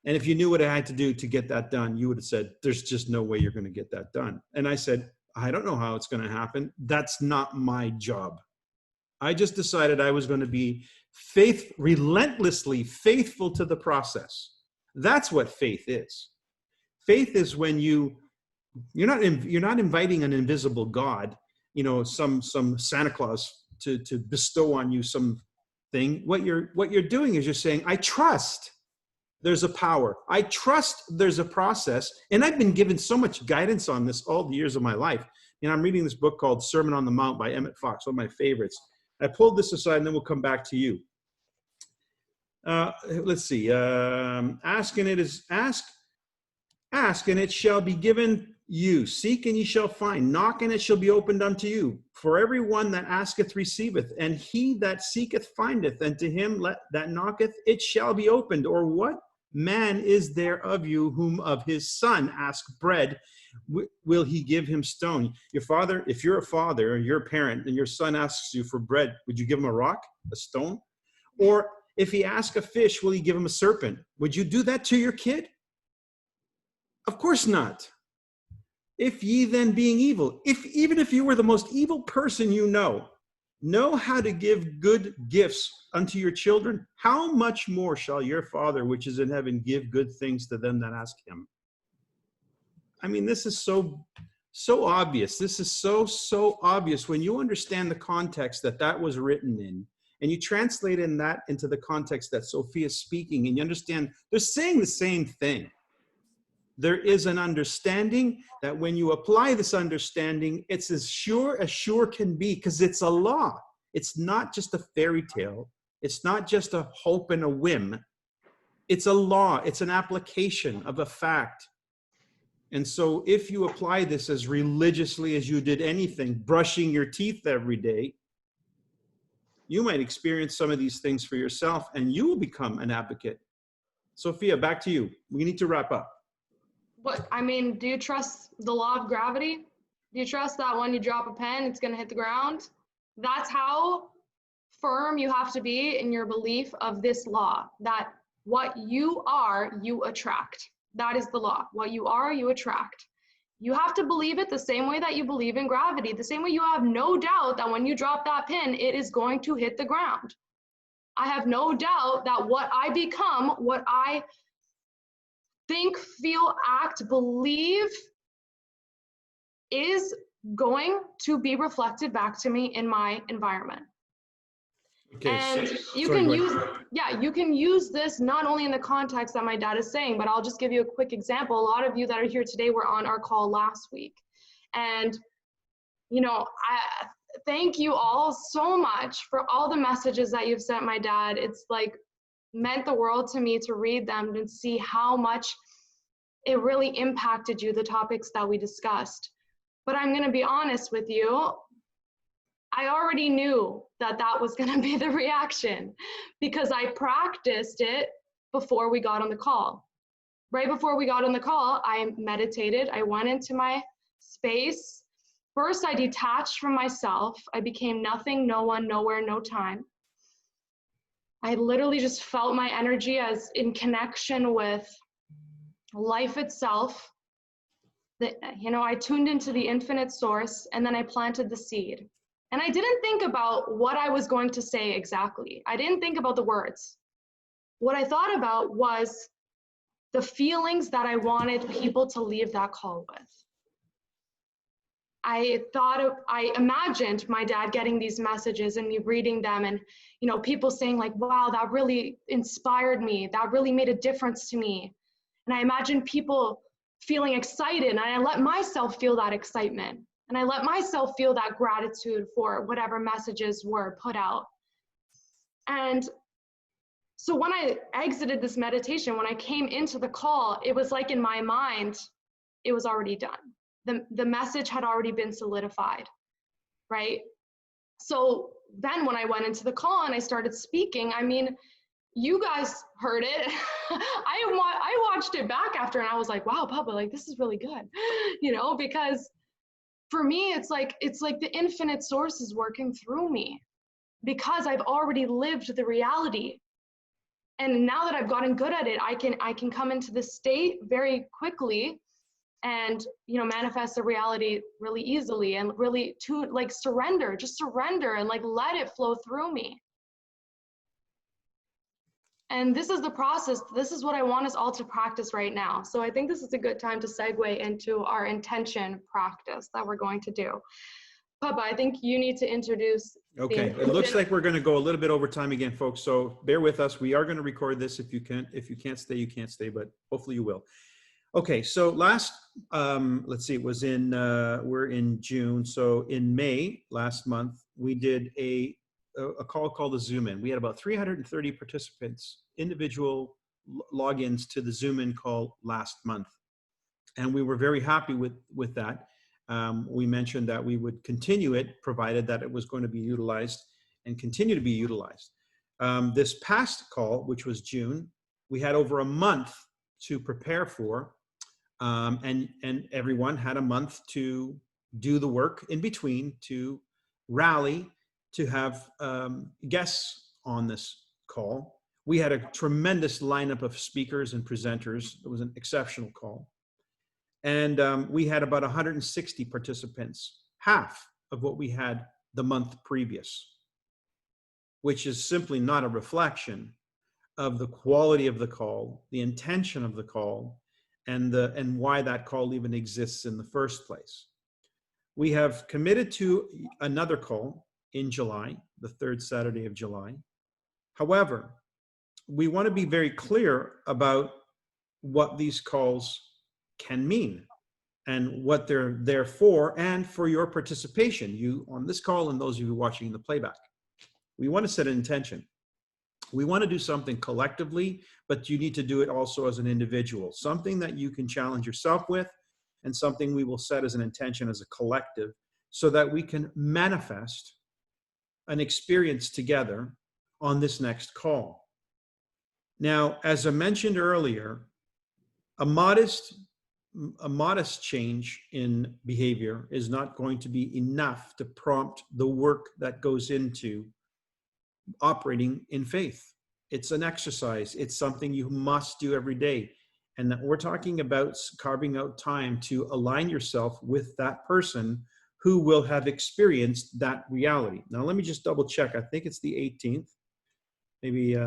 And if you knew what I had to do to get that done, you would have said, there's just no way you're going to get that done. And I said, I don't know how it's going to happen. That's not my job. I just decided I was going to be relentlessly faithful to the process. That's what faith is. Faith is when you're not inviting an invisible God, some Santa Claus to bestow on you something. What you're doing is you're saying, I trust there's a power. I trust there's a process. And I've been given so much guidance on this all the years of my life. I'm reading this book called Sermon on the Mount by Emmett Fox, one of my favorites. I pulled this aside, and then we'll come back to you. Let's see. Ask and it shall be given you. Seek and ye shall find. Knock and it shall be opened unto you. For every one that asketh receiveth, and he that seeketh findeth, and to him that knocketh it shall be opened. Or what man is there of you whom of his son ask bread, will he give him stone? Your father, if you're a father or you're a parent and your son asks you for bread, would you give him a rock, a stone? Or if he asks a fish, will he give him a serpent? Would you do that to your kid? Of course not. If ye then being evil, even if you were the most evil person you know how to give good gifts unto your children, how much more shall your Father which is in heaven give good things to them that ask him? I mean, this is so obvious. This is so obvious when you understand the context that was written in, and you translate that into the context that Sophia's speaking, and you understand they're saying the same thing. There is an understanding that when you apply this understanding, it's as sure can be, because it's a law. It's not just a fairy tale. It's not just a hope and a whim. It's a law. It's an application of a fact. And so if you apply this as religiously as you did anything, brushing your teeth every day, you might experience some of these things for yourself, and you will become an advocate. Sophia, back to you. We need to wrap up. Do you trust the law of gravity? Do you trust that when you drop a pen, it's going to hit the ground? That's how firm you have to be in your belief of this law, that what you are, you attract. That is the law. What you are, you attract. You have to believe it the same way that you believe in gravity, the same way you have no doubt that when you drop that pin, it is going to hit the ground. I have no doubt that what I become, what I think, feel, act, believe is going to be reflected back to me in my environment. Okay, and you can use this not only in the context that my dad is saying, but I'll just give you a quick example. A lot of you that are here today were on our call last week. And, I thank you all so much for all the messages that you've sent my dad. It's meant the world to me to read them and see how much it really impacted you, the topics that we discussed. But I'm going to be honest with you. I already knew that was going to be the reaction because I practiced it before we got on the call. Right before we got on the call, I meditated. I went into my space. First, I detached from myself. I became nothing, no one, nowhere, no time. I literally just felt my energy as in connection with life itself. I tuned into the infinite source, and then I planted the seed. And I didn't think about what I was going to say exactly. I didn't think about the words. What I thought about was the feelings that I wanted people to leave that call with. I imagined my dad getting these messages and me reading them, and people saying like, wow, that really inspired me, that really made a difference to me. And I imagined people feeling excited, and I let myself feel that excitement, and I let myself feel that gratitude for whatever messages were put out. And so when I exited this meditation, when I came into the call, it was like in my mind, it was already done. The message had already been solidified, right? So then when I went into the call and I started speaking, I mean, you guys heard it. I watched it back after, and I was like, wow, Papa, like, this is really good, because for me, it's like the infinite source is working through me, because I've already lived the reality. And now that I've gotten good at it, I can come into this state very quickly and manifest the reality really easily, and really to like surrender and like let it flow through me. And this is the process. This is what I want us all to practice right now. So I think this is a good time to segue into our intention practice that we're going to do. Papa, I think you need to introduce. Okay, it looks like we're going to go a little bit over time again, folks. So bear with us. We are going to record this. If you can't stay, you can't stay, but hopefully you will. Okay, so let's see, it was we're in June. So in May, last month, we did a call called the Zoom In. We had about 330 participants, individual logins to the Zoom In call last month. And we were very happy with that. We mentioned that we would continue it, provided that it was going to be utilized and continue to be utilized. This past call, which was June, we had over a month to prepare for, and everyone had a month to do the work in between, to rally, to have guests on this call. We had a tremendous lineup of speakers and presenters. It was an exceptional call. And we had about 160 participants, half of what we had the month previous, which is simply not a reflection of the quality of the call, the intention of the call, and why that call even exists in the first place. We have committed to another call in July, the third Saturday of July. However, we want to be very clear about what these calls can mean and what they're there for, and for your participation, you on this call and those of you watching the playback. We want to set an intention. We want to do something collectively, but you need to do it also as an individual, something that you can challenge yourself with, and something we will set as an intention as a collective, so that we can manifest an experience together on this next call. Now, as I mentioned earlier, a modest change in behavior is not going to be enough to prompt the work that goes into operating in faith. It's an exercise. It's something you must do every day. And we're talking about carving out time to align yourself with that person who will have experienced that reality. Now, let me just double check. I think it's the 18th. Maybe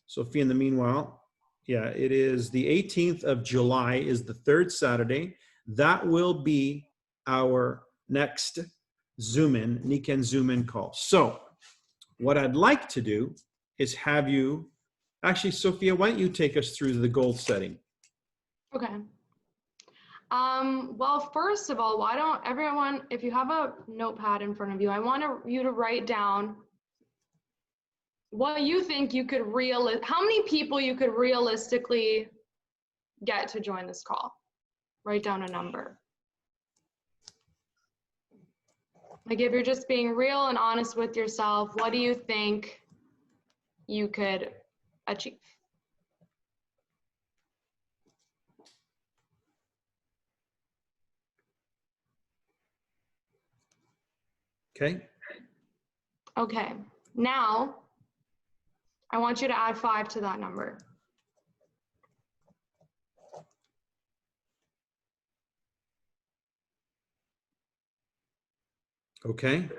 Sophia, in the meanwhile. Yeah, it is the 18th of July is the third Saturday. That will be our next Zoom In, Niken Zoom In call. So what I'd like to do is have you, actually, Sophia, why don't you take us through the goal setting? Okay. Well, first of all, why don't everyone, if you have a notepad in front of you, I want you to write down what you think you could how many people you could realistically get to join this call. Write down a number. Like, if you're just being real and honest with yourself, what do you think you could achieve? Okay. Okay, now I want you to add 5 to that number. Okay.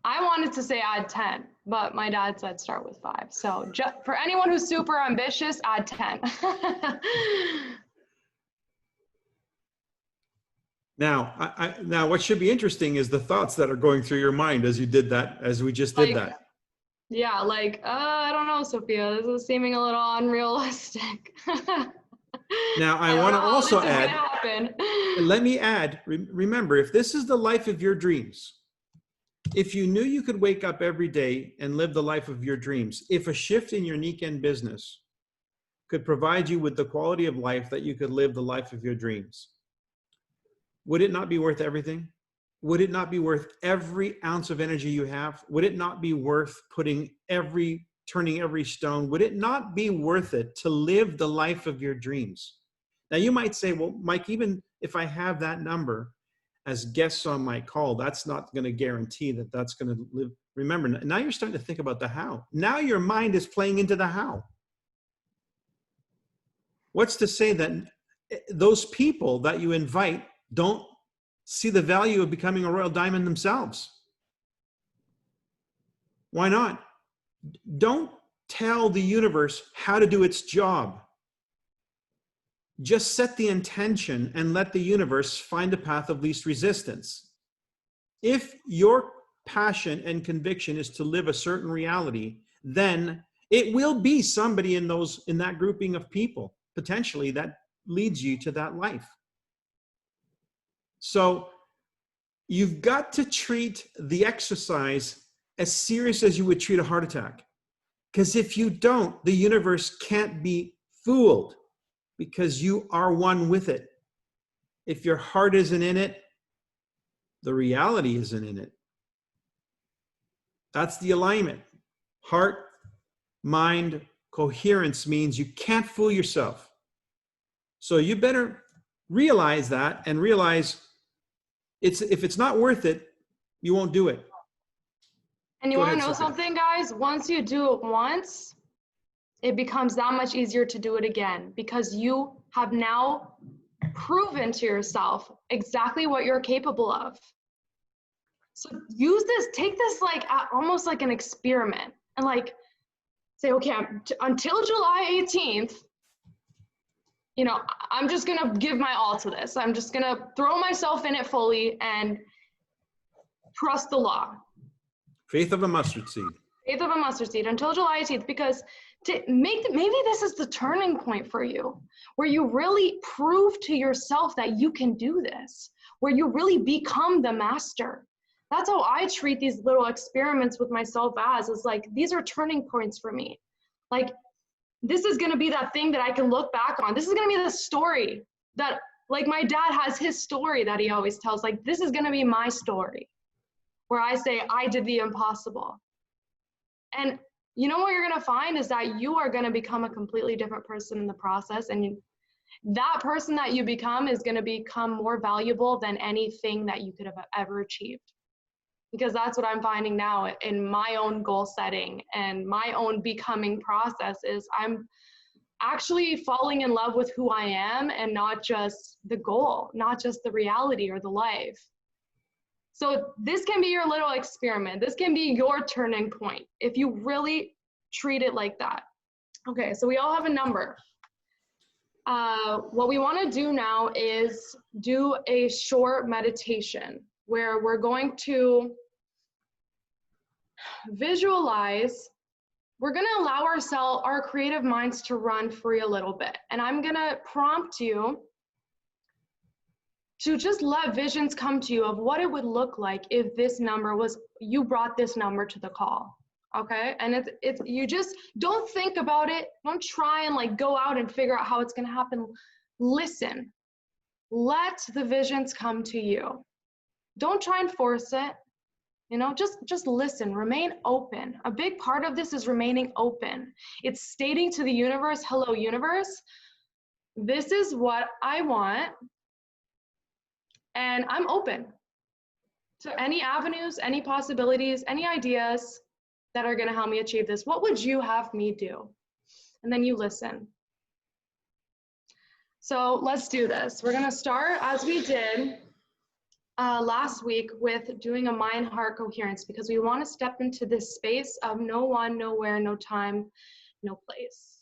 I wanted to say add 10, but my dad said start with 5. So just for anyone who's super ambitious, add 10. Now, now what should be interesting is the thoughts that are going through your mind as you did that, as we just did Like, that. yeah, like, I don't know, Sophia, this is seeming a little unrealistic. Now, I don't want know to how also this is gonna add, happen. let me add, remember, if this is the life of your dreams, if you knew you could wake up every day and live the life of your dreams, if a shift in your Nikken business could provide you with the quality of life that you could live the life of your dreams, would it not be worth everything? Would it not be worth every ounce of energy you have? Would it not be worth turning every stone? Would it not be worth it to live the life of your dreams? Now you might say, well, Mike, even if I have that number as guests on my call, that's not going to guarantee that that's going to live. Remember, now you're starting to think about the how. Now your mind is playing into the how. What's to say that those people that you invite don't see the value of becoming a royal diamond themselves? Why not? Don't tell the universe how to do its job. Just set the intention and let the universe find a path of least resistance. If your passion and conviction is to live a certain reality, then it will be somebody in that grouping of people, potentially, that leads you to that life. So you've got to treat the exercise as serious as you would treat a heart attack. Because if you don't, the universe can't be fooled, because you are one with it. If your heart isn't in it, the reality isn't in it. That's the alignment. Heart, mind, coherence means you can't fool yourself. So you better realize that, and realize if it's not worth it, you won't do it. And you Go want to ahead, know Sophia. something, guys? Once you do it once, it becomes that much easier to do it again, because you have now proven to yourself exactly what you're capable of. So use this, take this like almost like an experiment, and like say, okay, until July 18th, you know, I'm just gonna give my all to this. I'm just gonna throw myself in it fully and trust the law. Faith of a mustard seed. Faith of a mustard seed until July 18th, because maybe this is the turning point for you, where you really prove to yourself that you can do this, where you really become the master. That's how I treat these little experiments with myself is like, these are turning points for me. Like, this is going to be that thing that I can look back on. This is going to be the story that, like, my dad has his story that he always tells. Like, this is going to be my story, where I say, I did the impossible. And you know what you're going to find is that you are going to become a completely different person in the process. And that person that you become is going to become more valuable than anything that you could have ever achieved. Because that's what I'm finding now in my own goal setting and my own becoming process, is I'm actually falling in love with who I am, and not just the goal, not just the reality or the life. So this can be your little experiment. This can be your turning point if you really treat it like that. Okay, so we all have a number. What we want to do now is do a short meditation where we're going to visualize. We're going to allow our creative minds to run free a little bit. And I'm going to prompt you to just let visions come to you of what it would look like if you brought this number to the call. Okay? And you just don't think about it. Don't try and like go out and figure out how it's going to happen. Listen. Let the visions come to you. Don't try and force it. You know, just listen, remain open. A big part of this is remaining open. It's stating to the universe, hello, universe, this is what I want, and I'm open to any avenues, any possibilities, any ideas that are gonna help me achieve this. What would you have me do? And then you listen. So let's do this. We're gonna start as we did. last week with doing a mind-heart coherence, because we want to step into this space of no one, nowhere, no time, no place.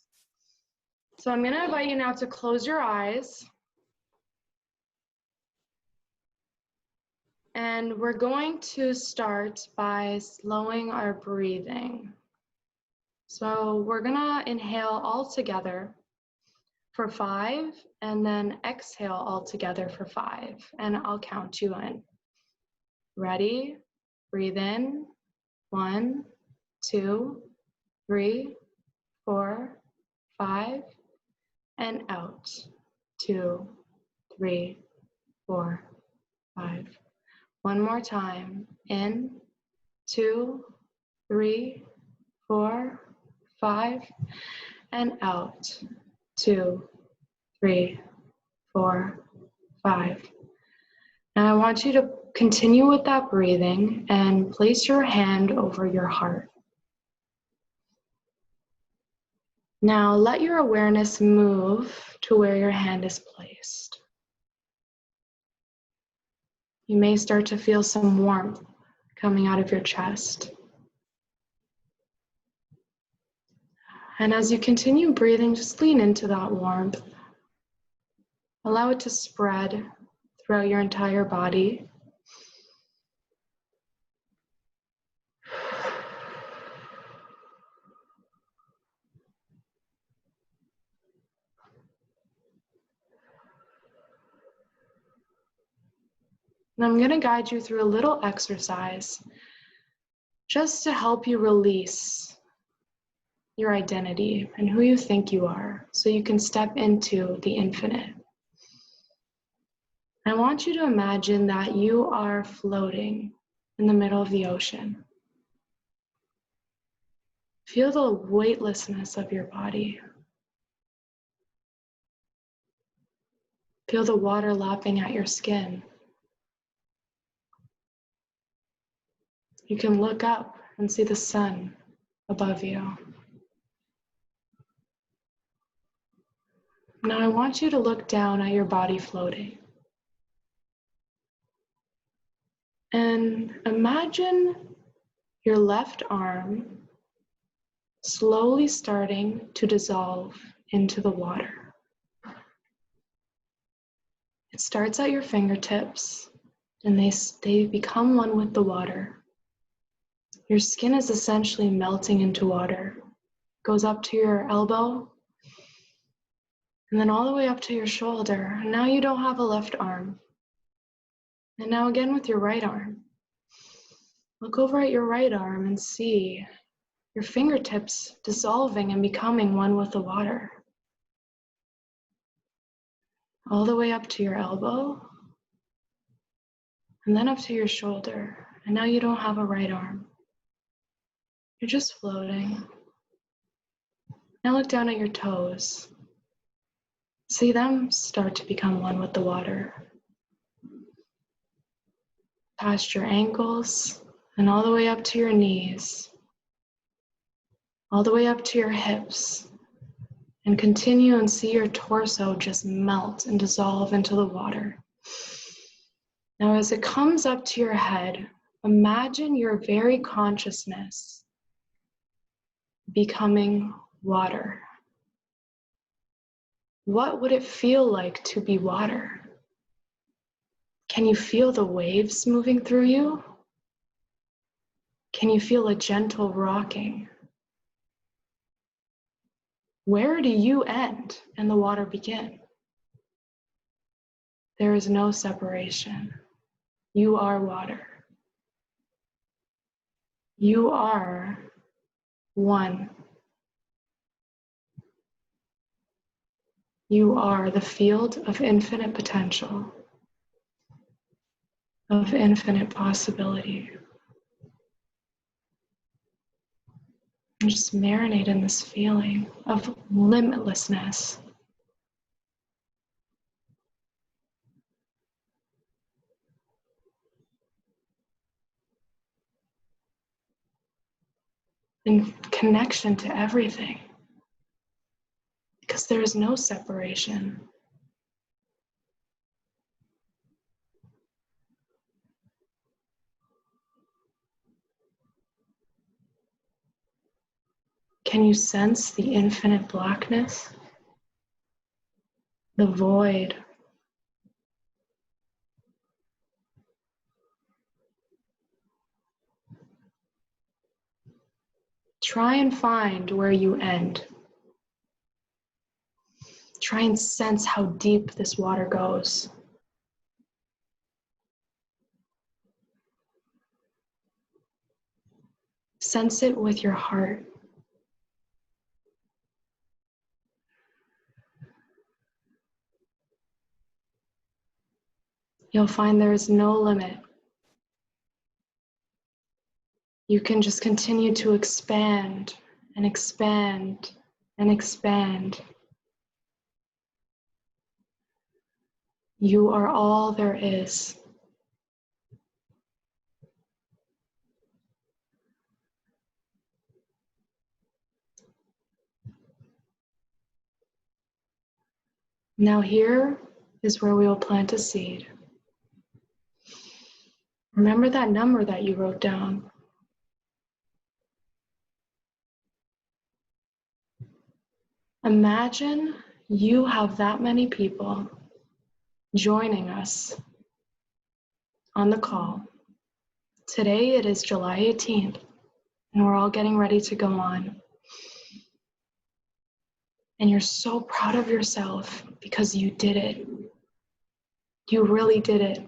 So I'm going to invite you now to close your eyes. And we're going to start by slowing our breathing. So we're going to inhale all together for 5, and then exhale all together for 5. And I'll count you in. Ready? Breathe in. 1, 2, 3, 4, 5. And out. 2, 3, 4, 5. One more time. In. 2, 3, 4, 5. And out. 2, 3, 4, 5. Now I want you to continue with that breathing and place your hand over your heart. Now let your awareness move to where your hand is placed. You may start to feel some warmth coming out of your chest. And as you continue breathing, just lean into that warmth. Allow it to spread throughout your entire body. And I'm going to guide you through a little exercise just to help you release your identity and who you think you are, so you can step into the infinite. I want you to imagine that you are floating in the middle of the ocean. Feel the weightlessness of your body. Feel the water lapping at your skin. You can look up and see the sun above you. Now I want you to look down at your body floating. And imagine your left arm slowly starting to dissolve into the water. It starts at your fingertips and they become one with the water. Your skin is essentially melting into water. It goes up to your elbow and then all the way up to your shoulder. And now you don't have a left arm. And now again with your right arm. Look over at your right arm and see your fingertips dissolving and becoming one with the water. All the way up to your elbow, and then up to your shoulder. And now you don't have a right arm. You're just floating. Now look down at your toes. See them start to become one with the water. Past your ankles, and all the way up to your knees. All the way up to your hips. And continue and see your torso just melt and dissolve into the water. Now as it comes up to your head, imagine your very consciousness becoming water. What would it feel like to be water? Can you feel the waves moving through you? Can you feel a gentle rocking? Where do you end and the water begin? There is no separation. You are water. You are one. You are the field of infinite potential, of infinite possibility. And just marinate in this feeling of limitlessness. In connection to everything. Because there is no separation. Can you sense the infinite blackness? The void. Try and find where you end. Try and sense how deep this water goes. Sense it with your heart. You'll find there is no limit. You can just continue to expand and expand and expand. You are all there is. Now here is where we will plant a seed. Remember that number that you wrote down. Imagine you have that many people joining us on the call. Today it is July 18th, and we're all getting ready to go on. And you're so proud of yourself because you did it. You really did it.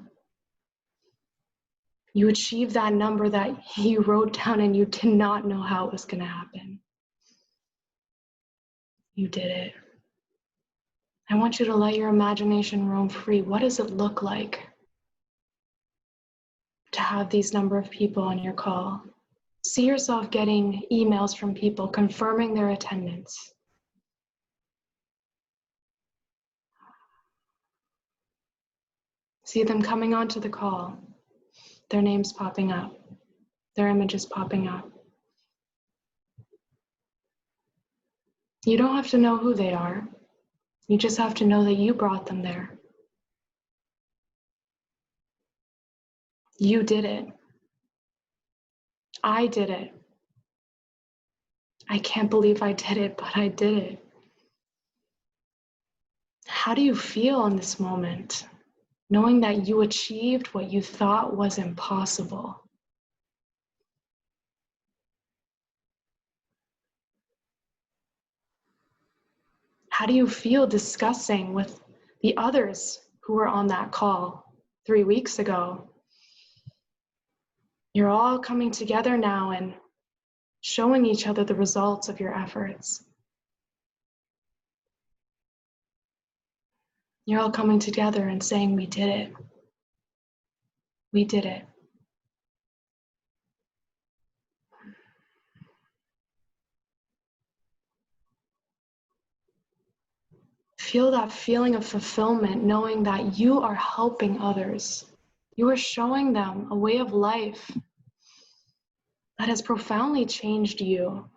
You achieved that number that you wrote down and you did not know how it was going to happen. You did it. I want you to let your imagination roam free. What does it look like to have these number of people on your call? See yourself getting emails from people confirming their attendance. See them coming onto the call, their names popping up, their images popping up. You don't have to know who they are. You just have to know that you brought them there. You did it. I did it. I can't believe I did it, but I did it. How do you feel in this moment, knowing that you achieved what you thought was impossible? How do you feel discussing with the others who were on that call 3 weeks ago? You're all coming together now and showing each other the results of your efforts. You're all coming together and saying, we did it. We did it. Feel that feeling of fulfillment, knowing that you are helping others. You are showing them a way of life that has profoundly changed you.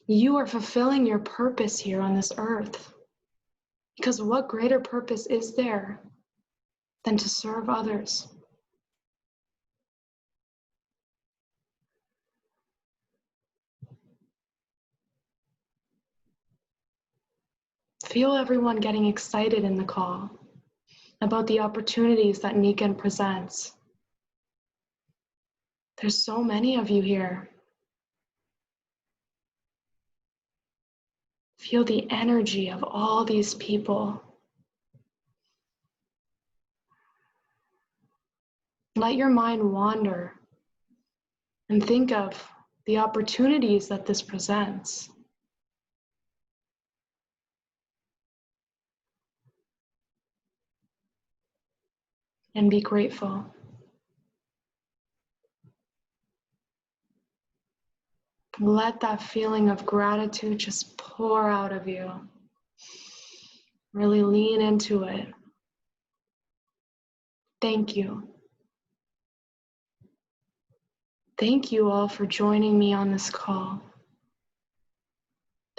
You are fulfilling your purpose here on this earth. Because what greater purpose is there than to serve others? Feel everyone getting excited in the call about the opportunities that Nikan presents. There's so many of you here. Feel the energy of all these people. Let your mind wander and think of the opportunities that this presents. And be grateful. Let that feeling of gratitude just pour out of you. Really lean into it. Thank you. Thank you all for joining me on this call.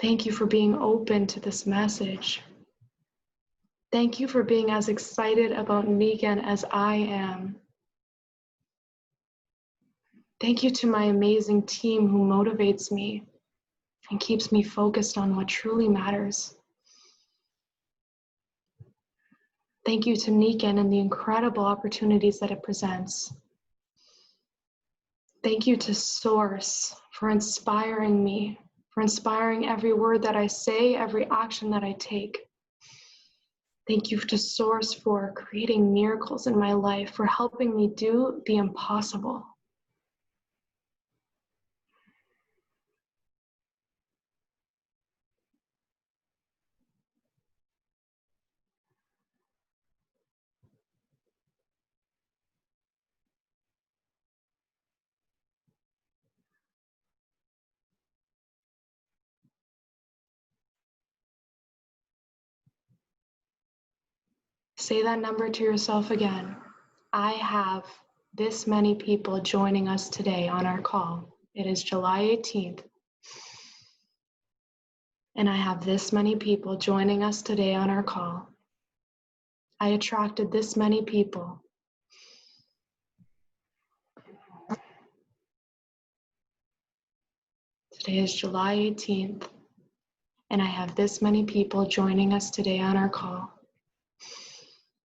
Thank you for being open to this message. Thank you for being as excited about Nikan as I am. Thank you to my amazing team who motivates me and keeps me focused on what truly matters. Thank you to Nikan and the incredible opportunities that it presents. Thank you to Source for inspiring me, for inspiring every word that I say, every action that I take. Thank you to Source for creating miracles in my life, for helping me do the impossible. Say that number to yourself again. I have this many people joining us today on our call. It is July 18th. And I have this many people joining us today on our call. I attracted this many people. Today is July 18th. And I have this many people joining us today on our call.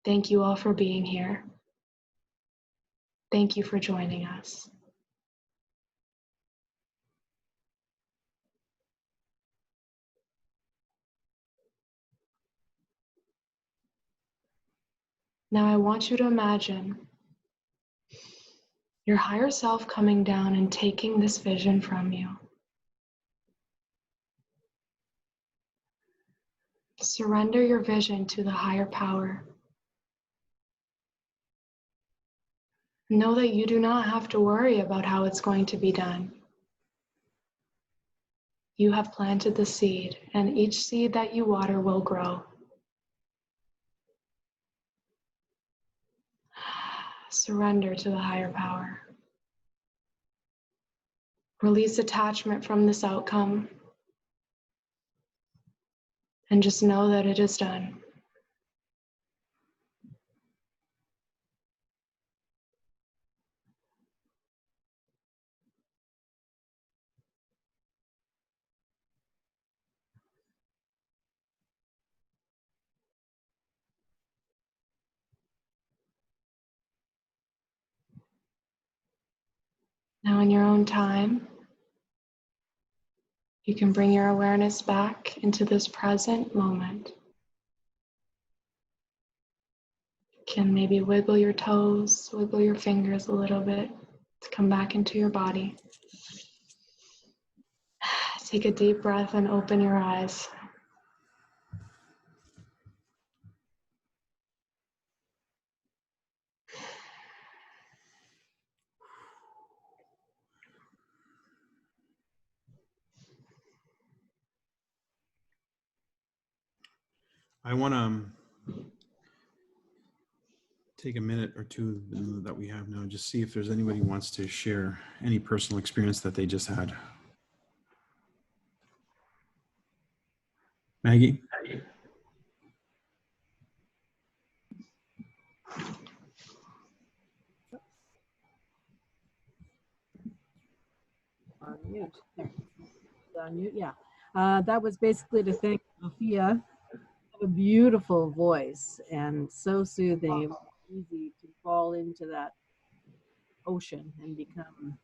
Thank you all for being here. Thank you for joining us. Now I want you to imagine your higher self coming down and taking this vision from you. Surrender your vision to the higher power. Know that you do not have to worry about how it's going to be done. You have planted the seed, and each seed that you water will grow. Surrender to the higher power. Release attachment from this outcome, and just know that it is done. Now, in your own time, you can bring your awareness back into this present moment. You can maybe wiggle your toes, wiggle your fingers a little bit to come back into your body. Take a deep breath and open your eyes. I want to take a minute or two that we have now, just see if there's anybody who wants to share any personal experience that they just had. Maggie? On mute. There. On mute, yeah. That was basically to thank Sophia. A beautiful voice and so soothing. It was easy to fall into that ocean and become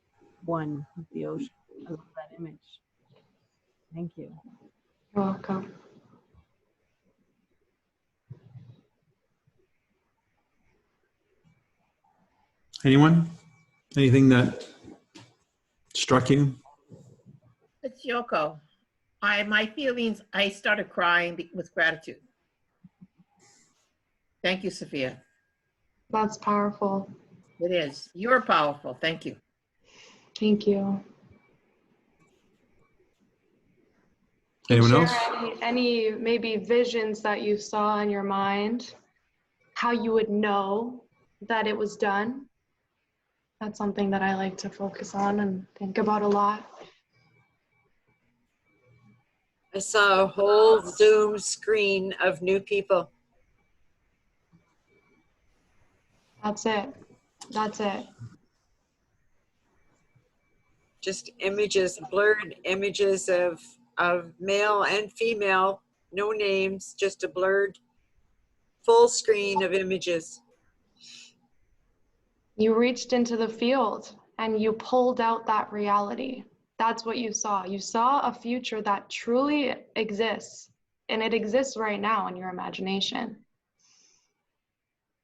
one with the ocean. I love that image. Thank you. You're welcome. Anyone? Anything that struck you? It's Yoko. My feelings, I started crying with gratitude. Thank you, Sophia. That's powerful. It is. You're powerful. Thank you. Thank you. Anyone Share else? any maybe visions that you saw in your mind, how you would know that it was done. That's something that I like to focus on and think about a lot. I saw a whole Zoom screen of new people. That's it. That's it. just images, blurred images of male and female, no names, just a blurred full screen of images. You reached into the field and you pulled out that reality. That's what you saw. You saw a future that truly exists, and it exists right now in your imagination.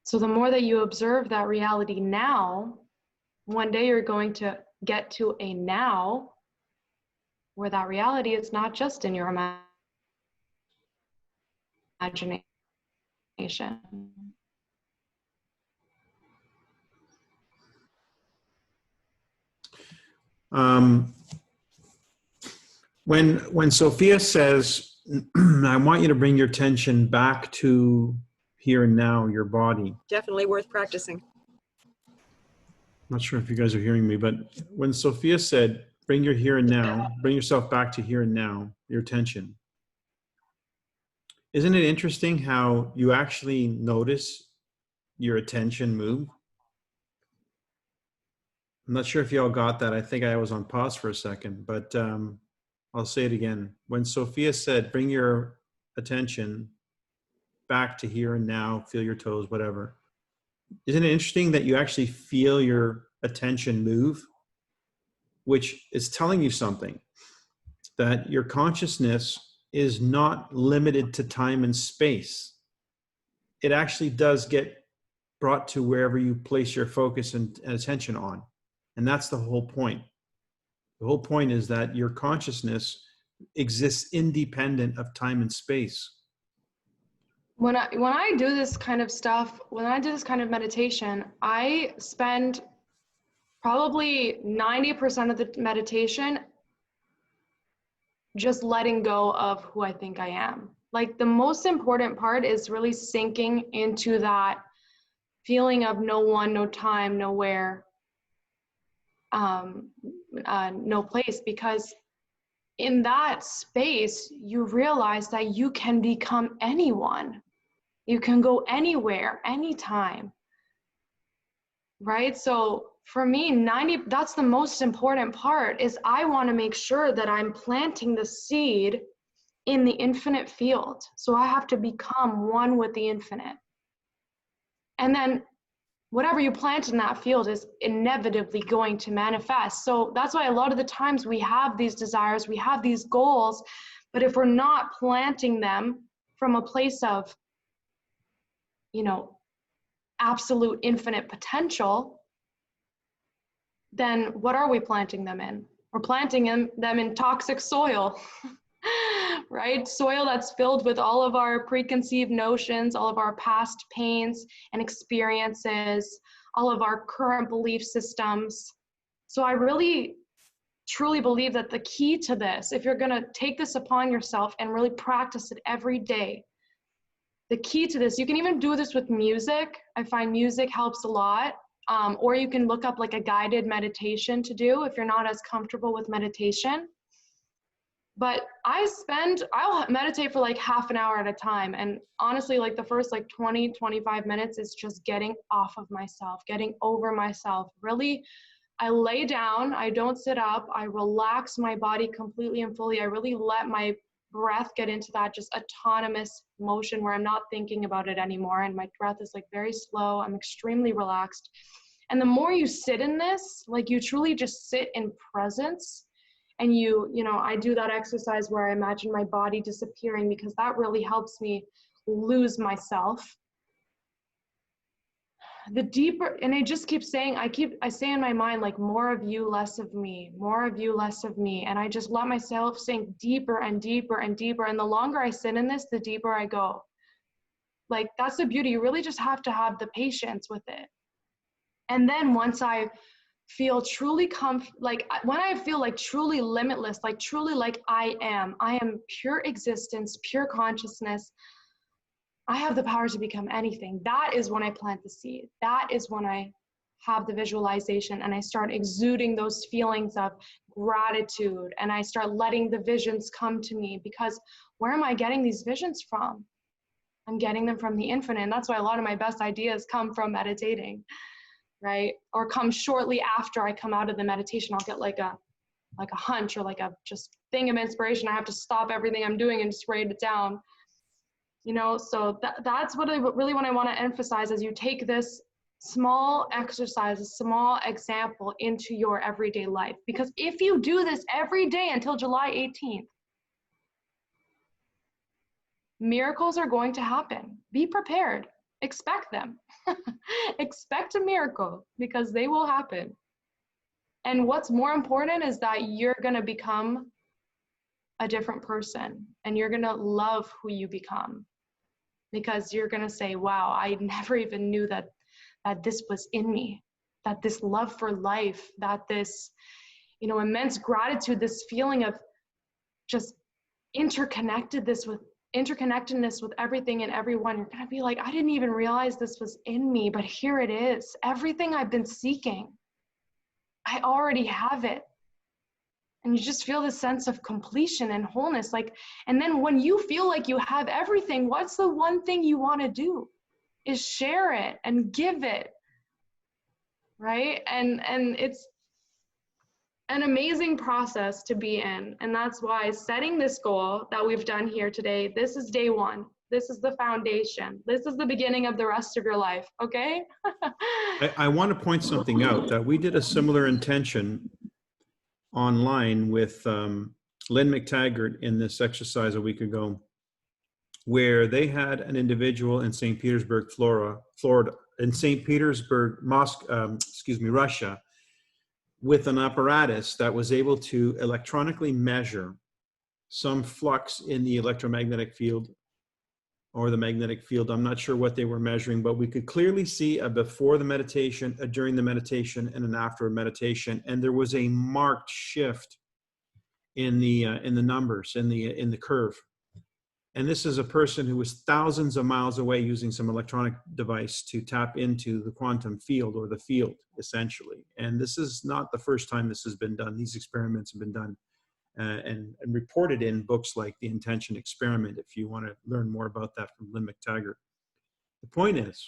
So the more that you observe that reality now, one day you're going to get to a now where that reality is not just in your imagination. When Sophia says, I want you to bring your attention back to here and now, your body. Definitely worth practicing. I'm not sure if you guys are hearing me, but when Sophia said, bring your here and now, bring yourself back to here and now, your attention. Isn't it interesting how you actually notice your attention move? I'm not sure if y'all got that. I think I was on pause for a second, but I'll say it again. When Sophia said, bring your attention back to here and now, feel your toes, whatever. Isn't it interesting that you actually feel your attention move, which is telling you something, that your consciousness is not limited to time and space. It actually does get brought to wherever you place your focus and attention on. And that's the whole point. The whole point is that your consciousness exists independent of time and space. When I do this kind of stuff, when I do this kind of meditation, I spend probably 90% of the meditation just letting go of who I think I am. Like, the most important part is really sinking into that feeling of no one, no time, nowhere, no place, because in that space, you realize that you can become anyone. You can go anywhere, anytime, right? So for me, that's the most important part, is I want to make sure that I'm planting the seed in the infinite field. So I have to become one with the infinite. And then whatever you plant in that field is inevitably going to manifest. So that's why a lot of the times we have these desires, we have these goals, but if we're not planting them from a place of, absolute infinite potential, then what are we planting them in? We're planting them in toxic soil, right? Soil that's filled with all of our preconceived notions, all of our past pains and experiences, all of our current belief systems. So I really, truly believe that the key to this, if you're gonna take this upon yourself and really practice it every day, the key to this, you can even do this with music. I find music helps a lot. Or you can look up like a guided meditation to do if you're not as comfortable with meditation. But I'll meditate for like half an hour at a time. And honestly, like the first 20, 25 minutes is just getting off of myself, getting over myself. Really, I lay down, I don't sit up, I relax my body completely and fully. I really let my breath get into that just autonomous motion where I'm not thinking about it anymore. And my breath is very slow. I'm extremely relaxed. And the more you sit in this, you truly just sit in presence. And I do that exercise where I imagine my body disappearing, because that really helps me lose myself. The deeper, and I just keep saying, I say in my mind, more of you, less of me, more of you, less of me. And I just let myself sink deeper and deeper and deeper. And the longer I sit in this, the deeper I go. That's the beauty. You really just have to have the patience with it. And then once I feel truly when I feel truly limitless, truly I am pure existence, pure consciousness, I have the power to become anything. That is when I plant the seed. That is when I have the visualization and I start exuding those feelings of gratitude, and I start letting the visions come to me, because where am I getting these visions from? I'm getting them from the infinite. And that's why a lot of my best ideas come from meditating, right? Or come shortly after I come out of the meditation. I'll get like a hunch or like a just thing of inspiration. I have to stop everything I'm doing and just write it down. You know, so that's what what I want to emphasize as you take this small exercise, a small example into your everyday life. Because if you do this every day until July 18th, miracles are going to happen. Be prepared. Expect them. Expect a miracle because they will happen. And what's more important is that you're going to become a different person and you're going to love who you become, because you're going to say, wow, I never even knew that this was in me, that this love for life, that this, you know, immense gratitude, this feeling of just interconnectedness with everything and everyone. You're going to be like, I didn't even realize this was in me, but here it is. Everything I've been seeking, I already have it. And you just feel this sense of completion and wholeness. Like, and then when you feel like you have everything, what's the one thing you want to do? Is share it and give it, right? And it's an amazing process to be in. And that's why setting this goal that we've done here today, this is day one. This is the foundation. This is the beginning of the rest of your life, okay? I want to point something out, that we did a similar intention online with Lynn McTaggart in this exercise a week ago, where they had an individual in St. Petersburg, Florida, in St. Petersburg, Russia, with an apparatus that was able to electronically measure some flux in the electromagnetic field or the magnetic field. I'm not sure what they were measuring, but we could clearly see a before the meditation, a during the meditation, and an after meditation. And there was a marked shift in the numbers, in the curve. And this is a person who was thousands of miles away using some electronic device to tap into the quantum field, or the field, essentially. And this is not the first time this has been done. These experiments have been done and reported in books like The Intention Experiment, if you want to learn more about that from Lynn McTaggart. The point is,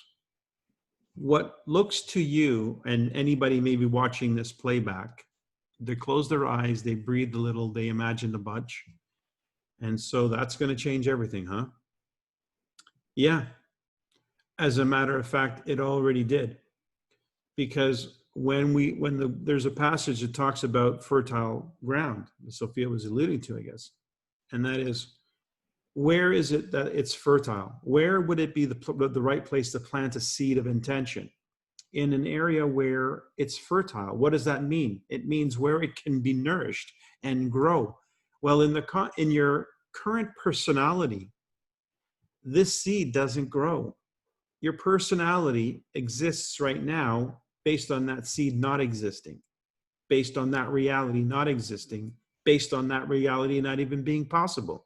what looks to you, and anybody maybe watching this playback, they close their eyes, they breathe a little, they imagine a bunch. And so that's going to change everything, huh? Yeah. As a matter of fact, it already did. Because there's a passage that talks about fertile ground, Sophia was alluding to, I guess. And that is, where is it that it's fertile? Where would it be the right place to plant a seed of intention? In an area where it's fertile. What does that mean? It means where it can be nourished and grow. Well, in your current personality, this seed doesn't grow. Your personality exists right now based on that seed not existing, based on that reality not existing, based on that reality not even being possible.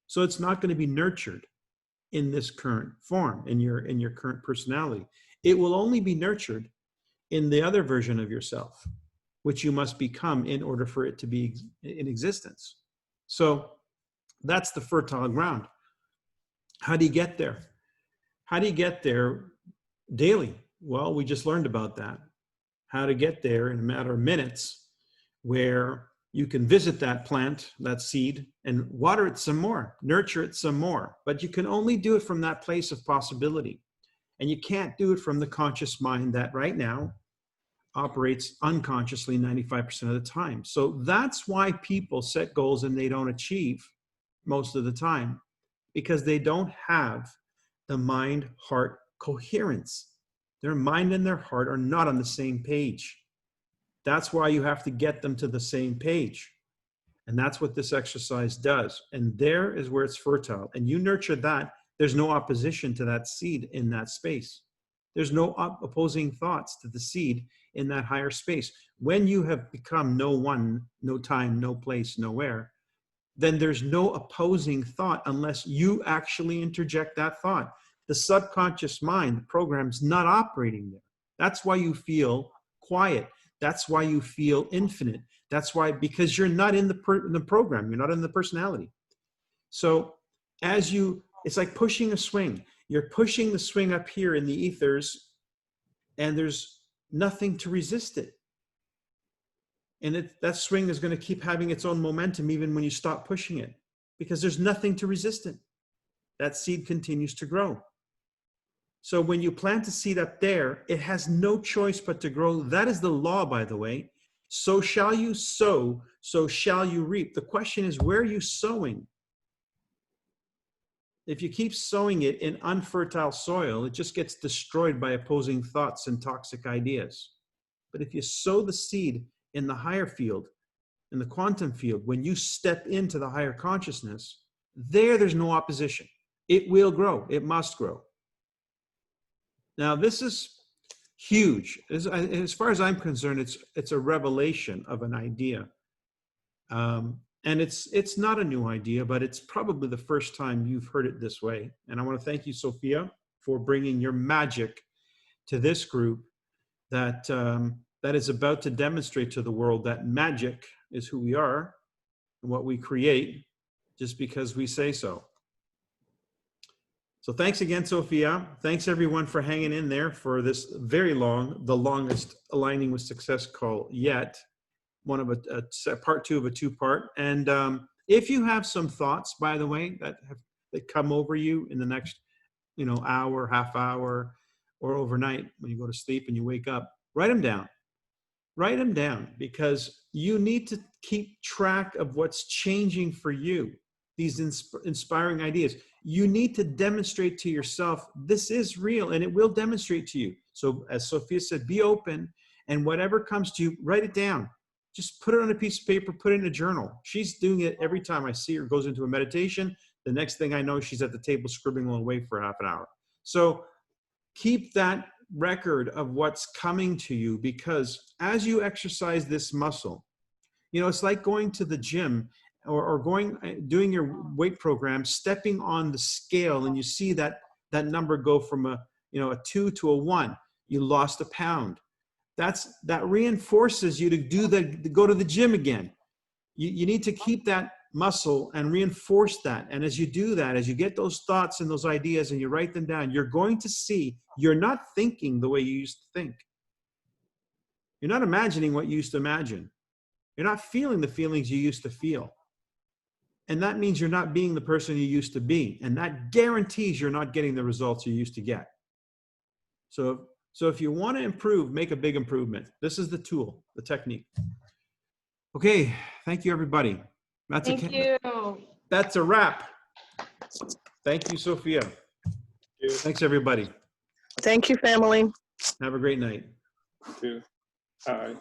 So it's not going to be nurtured in this current form, in your current personality. It will only be nurtured in the other version of yourself, which you must become in order for it to be in existence. So that's the fertile ground. How do you get there? How do you get there daily? Well, we just learned about that. How to get there in a matter of minutes, where you can visit that plant, that seed, and water it some more, nurture it some more. But you can only do it from that place of possibility. And you can't do it from the conscious mind that right now operates unconsciously 95% of the time. So that's why people set goals and they don't achieve most of the time, because they don't have the mind-heart coherence. Their mind and their heart are not on the same page. That's why you have to get them to the same page. And that's what this exercise does. And there is where it's fertile. And you nurture that. There's no opposition to that seed in that space. There's no opposing thoughts to the seed in that higher space. When you have become no one, no time, no place, nowhere, then there's no opposing thought unless you actually interject that thought. The subconscious mind, the program's not operating there. That's why you feel quiet. That's why you feel infinite. That's why, because you're not in the program, you're not in the personality. So it's like pushing a swing. You're pushing the swing up here in the ethers, and there's nothing to resist it. And that swing is going to keep having its own momentum even when you stop pushing it, because there's nothing to resist it. That seed continues to grow. So when you plant a seed up there, it has no choice but to grow. That is the law, by the way. So shall you sow, so shall you reap. The question is, where are you sowing? If you keep sowing it in unfertile soil, it just gets destroyed by opposing thoughts and toxic ideas. But if you sow the seed in the higher field, in the quantum field, when you step into the higher consciousness, there's no opposition. It will grow. It must grow. Now, this is huge. As far as I'm concerned, it's a revelation of an idea. And it's not a new idea, but it's probably the first time you've heard it this way. And I want to thank you, Sophia, for bringing your magic to this group that is about to demonstrate to the world that magic is who we are and what we create just because we say so. So thanks again, Sophia. Thanks everyone for hanging in there for this very long, the longest Aligning with Success call yet. One of a part 2 of a 2-part. And if you have some thoughts, by the way, that come over you in the next, hour, half hour, or overnight when you go to sleep and you wake up, write them down. Write them down, because you need to keep track of what's changing for you, these inspiring ideas. You need to demonstrate to yourself, this is real, and it will demonstrate to you. So as Sophia said, be open, and whatever comes to you, write it down. Just put it on a piece of paper, put it in a journal. She's doing it every time I see her, goes into a meditation. The next thing I know, she's at the table scribbling away for half an hour. So keep that record of what's coming to you, because as you exercise this muscle, it's like going to the gym or doing your weight program, stepping on the scale, and you see that number go from a 2 to a 1. You lost a pound. That reinforces you to go to the gym again. You need to keep that muscle and reinforce that. And as you do that, as you get those thoughts and those ideas and you write them down, you're going to see you're not thinking the way you used to think. You're not imagining what you used to imagine. You're not feeling the feelings you used to feel. And that means you're not being the person you used to be. And that guarantees you're not getting the results you used to get. So if you want to improve, make a big improvement. This is the tool, the technique. Okay, thank you, everybody. Thank you. That's a wrap. Thank you, Sophia. Thanks, everybody. Thank you, family. Have a great night. You too. Bye.